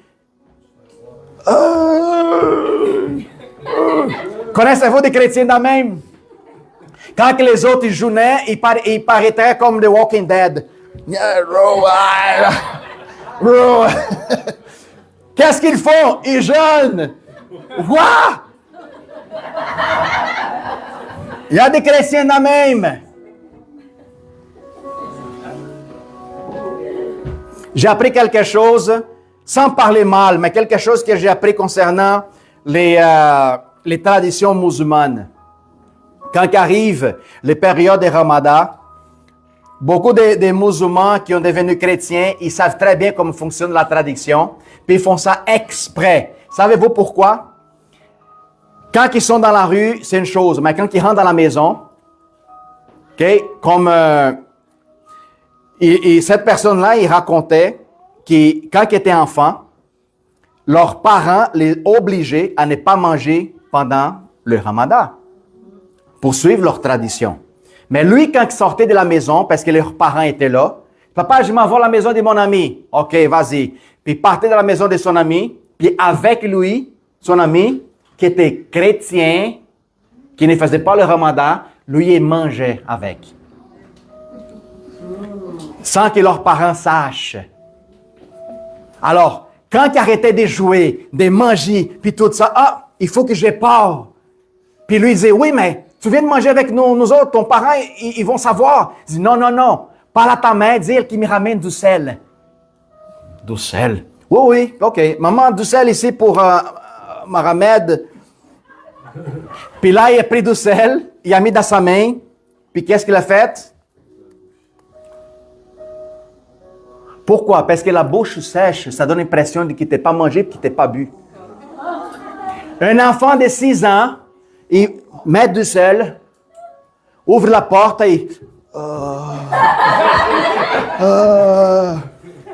Connaissez-vous des chrétiens de même? Quand les autres ils jeûnaient, ils paraîtraient comme The Walking Dead. Qu'est-ce qu'ils font? Ils jeûnent. Quoi? Il y a des chrétiens de même. J'ai appris quelque chose, sans parler mal, mais quelque chose que j'ai appris concernant les traditions musulmanes. Quand arrivent les périodes de Ramadan, beaucoup de musulmans qui ont devenu chrétiens, ils savent très bien comment fonctionne la tradition, puis ils font ça exprès. Savez-vous pourquoi? Quand ils sont dans la rue, c'est une chose, mais quand ils rentrent dans la maison, okay, comme cette personne-là, il racontait que quand ils étaient enfants, leurs parents les obligeaient à ne pas manger pendant le Ramadan pour suivre leur tradition. Mais lui, quand il sortait de la maison, parce que leurs parents étaient là, papa, je m'en vais à la maison de mon ami. OK, vas-y. Puis il partait de la maison de son ami, puis avec lui, son ami, qui était chrétien, qui ne faisait pas le Ramadan, lui, il mangeait avec. Sans que leurs parents sachent. Alors, quand ils arrêtaient de jouer, de manger, puis tout ça, il faut que je parte. Puis lui, il disait, oui, mais tu viens de manger avec nous autres, ton parent, ils vont savoir. Il dit, non, parle à ta mère, dire qu'il me ramène du sel. Du sel? Oui, OK. Maman, du sel ici pour Mohamed. Puis là, il a pris du sel, il a mis dans sa main, puis qu'est-ce qu'il a fait? Pourquoi? Parce que la bouche sèche, ça donne l'impression qu'il n'était pas mangé et qu'il n'était pas bu. Un enfant de 6 ans, il met du sel, ouvre la porte et...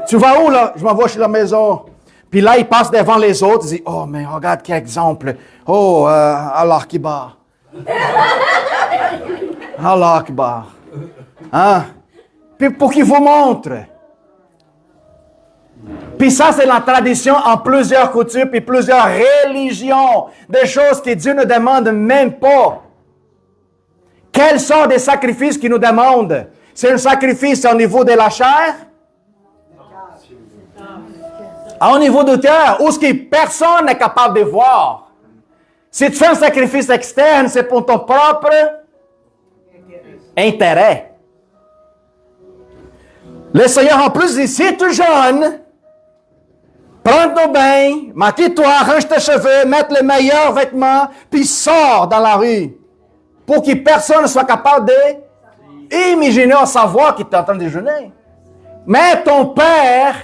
Tu vas où là? Je m'en vais chez la maison. Puis là, il passe devant les autres, il dit, oh, mais regarde quel exemple. Oh, Allah Akbar. Allah Akbar. Hein? Puis pour qu'il vous montre. Puis ça, c'est la tradition en plusieurs coutumes et plusieurs religions. Des choses que Dieu ne demande même pas. Quelle sorte de sacrifice qu'il nous demande? C'est un sacrifice au niveau de la chair? Au niveau du cœur, où ce que personne n'est capable de voir. Si tu fais un sacrifice externe, c'est pour ton propre intérêt. Le Seigneur, en plus, dit, si tu jeûnes, prends ton bain, maquille-toi, arrange tes cheveux, mets les meilleurs vêtements, puis sors dans la rue. Pour que personne ne soit capable d'imaginer ou savoir qu'il est en train de jeûner. Mais ton Père,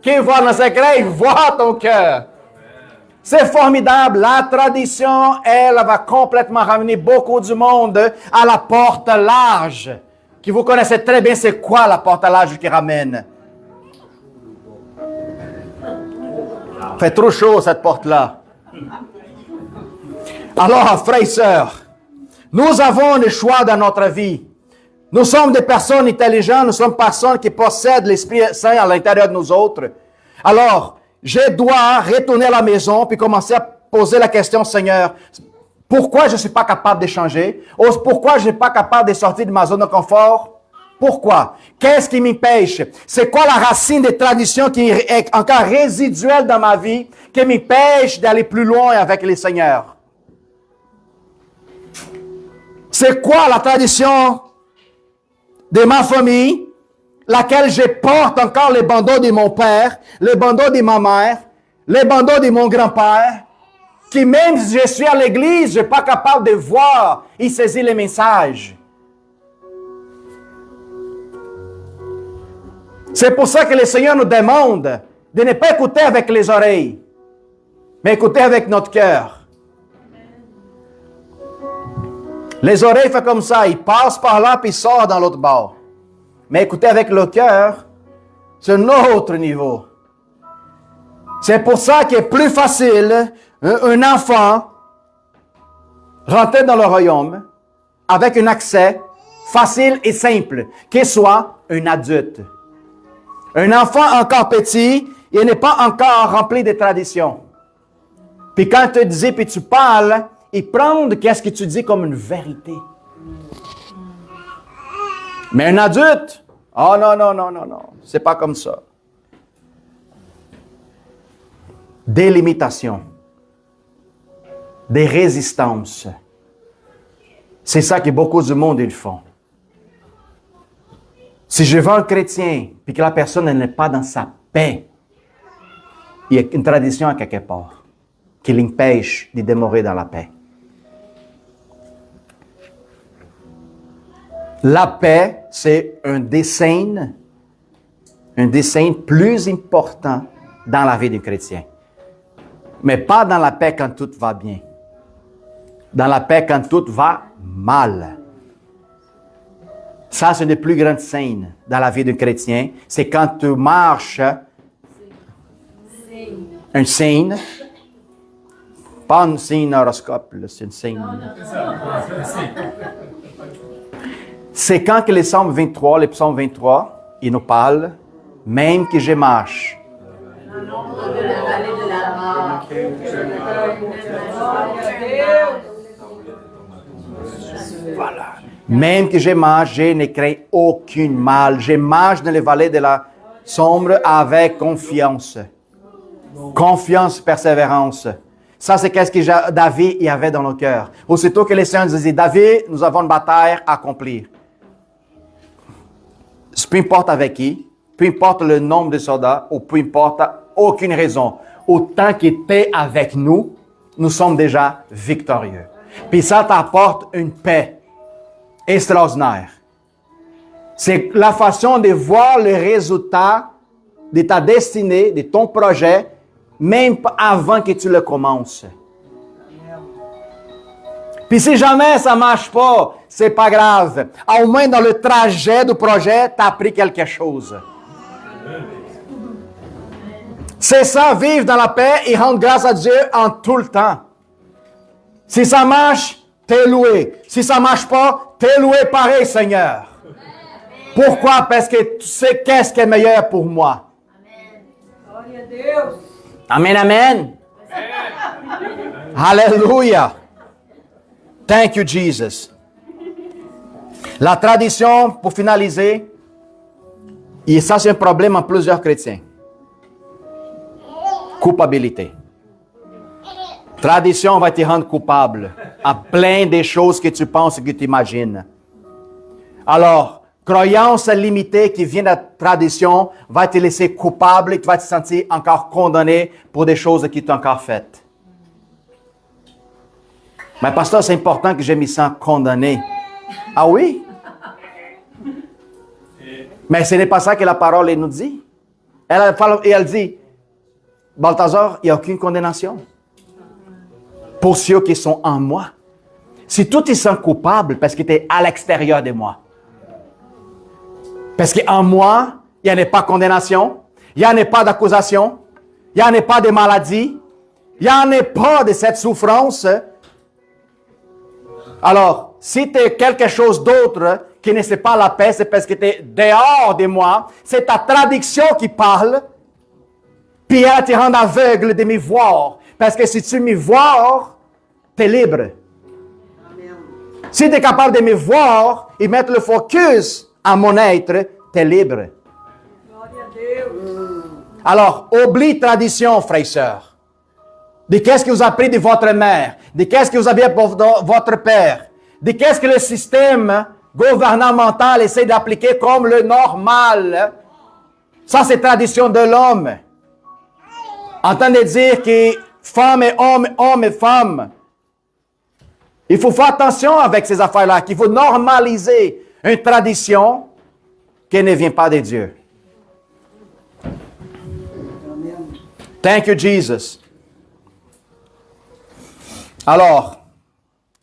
qui voit dans le secret, il voit ton cœur. C'est formidable. La tradition, elle va complètement ramener beaucoup du monde à la porte large. Qui vous connaissez très bien, c'est quoi la porte large qui ramène? Fait trop chaud cette porte-là. Alors, frères et sœurs, nous avons le choix dans notre vie. Nous sommes des personnes intelligentes, nous sommes des personnes qui possèdent l'Esprit Saint à l'intérieur de nous autres. Alors, je dois retourner à la maison puis commencer à poser la question, Seigneur, pourquoi je ne suis pas capable de changer? Ou pourquoi je ne suis pas capable de sortir de ma zone de confort? Pourquoi? Qu'est-ce qui m'empêche? C'est quoi la racine des traditions qui est encore résiduelle dans ma vie, qui m'empêche d'aller plus loin avec le Seigneur? C'est quoi la tradition de ma famille, laquelle je porte encore les bandeaux de mon père, les bandeaux de ma mère, les bandeaux de mon grand-père, qui même si je suis à l'église, je ne suis pas capable de voir et saisir les messages. C'est pour ça que le Seigneur nous demande de ne pas écouter avec les oreilles, mais écouter avec notre cœur. Les oreilles font comme ça, ils passent par là puis ils sortent dans l'autre bord. Mais écouter avec le cœur, c'est un autre niveau. C'est pour ça qu'il est plus facile un enfant rentrer dans le royaume avec un accès facile et simple, qu'il soit un adulte. Un enfant encore petit, il n'est pas encore rempli de traditions. Puis quand tu dis puis tu parles, ils prennent qu'est-ce que tu dis comme une vérité. Mais un adulte, oh non, c'est pas comme ça. Des limitations, des résistances. C'est ça que beaucoup du monde ils font. Si je veux un chrétien, puis que la personne n'est pas dans sa paix, il y a une tradition à quelque part qui l'empêche de demeurer dans la paix. La paix, c'est un dessein plus important dans la vie du chrétien. Mais pas dans la paix quand tout va bien. Dans la paix quand tout va mal. Ça, c'est une des plus grandes scènes dans la vie d'un chrétien. C'est quand tu marches un signe. Pas un signe horoscope, c'est un signe. C'est quand que les psaumes 23, ils nous parlent, même que je marche. Voilà. Même que je marche, je ne crains aucun mal. Je marche dans les vallées de la sombre avec confiance. Confiance, persévérance. Ça, c'est qu'est-ce que David y avait dans le cœur. Aussitôt que les Seigneur disaient, David, nous avons une bataille à accomplir. Peu importe avec qui, peu importe le nombre de soldats, ou peu importe aucune raison. Autant qu'il est avec nous, nous sommes déjà victorieux. Puis ça t'apporte une paix extraordinaire. C'est la façon de voir le résultat de ta destinée, de ton projet, même avant que tu le commences. Puis si jamais ça ne marche pas, c'est pas grave. Au moins dans le trajet du projet, tu as appris quelque chose. C'est ça, vivre dans la paix et rendre grâce à Dieu en tout le temps. Si ça marche, t'es loué. Si ça ne marche pas, t'es loué pareil, Seigneur. Pourquoi? Parce que tu sais qu'est-ce qui est meilleur pour moi. Amen, amen. Alléluia. Thank you, Jesus. La tradition, pour finaliser, et ça c'est un problème en plusieurs chrétiens. Culpabilité. Tradition va te rendre coupable à plein des choses que tu penses et que tu imagines. Alors, croyance limitée qui vient de la tradition va te laisser coupable et tu vas te sentir encore condamné pour des choses que tu as encore faites. Mais pasteur, c'est important que je me sens condamné. Ah oui? Mais ce n'est pas ça que la parole nous dit. Elle dit, Balthazar, il n'y a aucune condamnation. pour ceux qui sont en moi. Si tout ils sont coupables parce qu'ils étaient à l'extérieur de moi. Parce qu'en moi, il n'y en a pas de condamnation, il n'y en a pas d'accusation, il n'y en a pas de maladie, il n'y en a pas de cette souffrance. Alors, si tu es quelque chose d'autre qui ne sait pas la paix, c'est parce que tu es dehors de moi. C'est ta traduction qui parle. Puis elle te rend aveugle de me voir. Parce que si tu me vois, tu es libre. Amen. Si tu es capable de me voir et mettre le focus à mon être, tu es libre. Glória a Deus. Alors, oublie tradition, frères et sœurs. De qu'est-ce que vous avez appris de votre mère, de qu'est-ce que vous avez pour votre père, de qu'est-ce que le système gouvernemental essaie d'appliquer comme le normal. Ça, c'est tradition de l'homme. Entendez dire que femme et homme, homme et femme. Il faut faire attention avec ces affaires-là, qu'il faut normaliser une tradition qui ne vient pas de Dieu. Amen. Thank you, Jesus. Alors,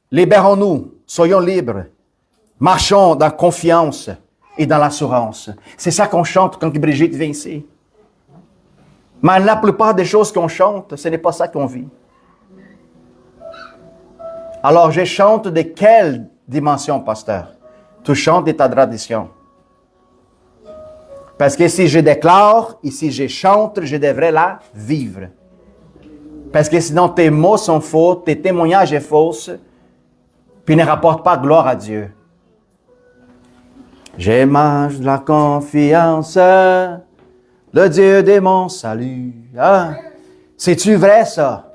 libérons-nous, soyons libres, marchons dans confiance et dans l'assurance. C'est ça qu'on chante quand Brigitte vient ici. Mais la plupart des choses qu'on chante, ce n'est pas ça qu'on vit. Alors, je chante de quelle dimension, pasteur? Tu chantes de ta tradition. Parce que si je déclare et si je chante, je devrais la vivre. Parce que sinon, tes mots sont faux, tes témoignages sont fausses, puis ne rapportent pas gloire à Dieu. J'ai marche de la confiance, le Dieu de mon salut. Hein? C'est-tu vrai, ça?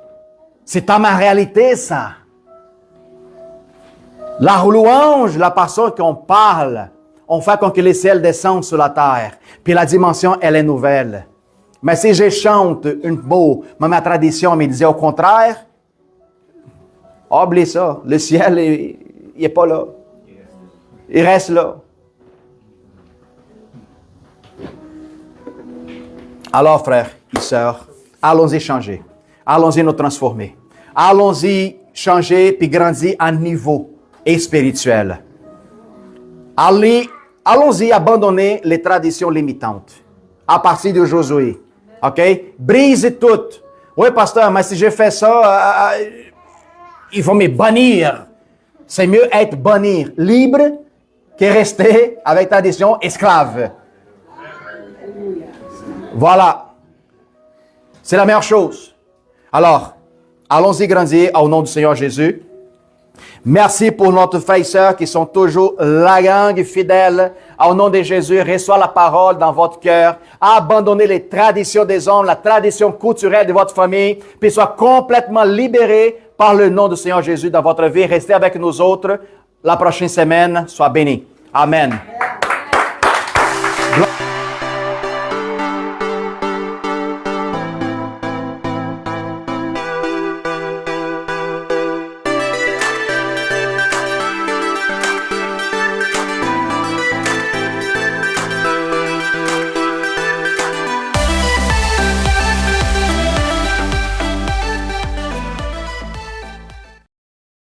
C'est dans ma réalité, ça. La louange, la personne qu'on parle, on fait comme que les ciels descendent sur la terre. Puis la dimension, elle est nouvelle. Mais si je chante une mot, mais ma tradition me disait au contraire, oublie ça. Le ciel, il n'est pas là. Il reste là. Alors, frères et sœurs, allons-y changer. Allons-y nous transformer. Allons-y changer puis grandir à niveau et spirituel. Allons-y abandonner les traditions limitantes. À partir de Josué. OK? Brise tout. Oui, pasteur, mais si je fais ça, il faut me bannir. C'est mieux être bannir libre que rester avec tradition esclave. Voilà. C'est la meilleure chose. Alors, allons-y grandir au nom du Seigneur Jésus. Merci pour notre frères et sœurs qui sont toujours la gang fidèle. Au nom de Jésus, reçois la parole dans votre cœur. Abandonnez les traditions des hommes, la tradition culturelle de votre famille, puis sois complètement libéré par le nom du Seigneur Jésus dans votre vie. Restez avec nous autres la prochaine semaine. Sois bénis. Amen.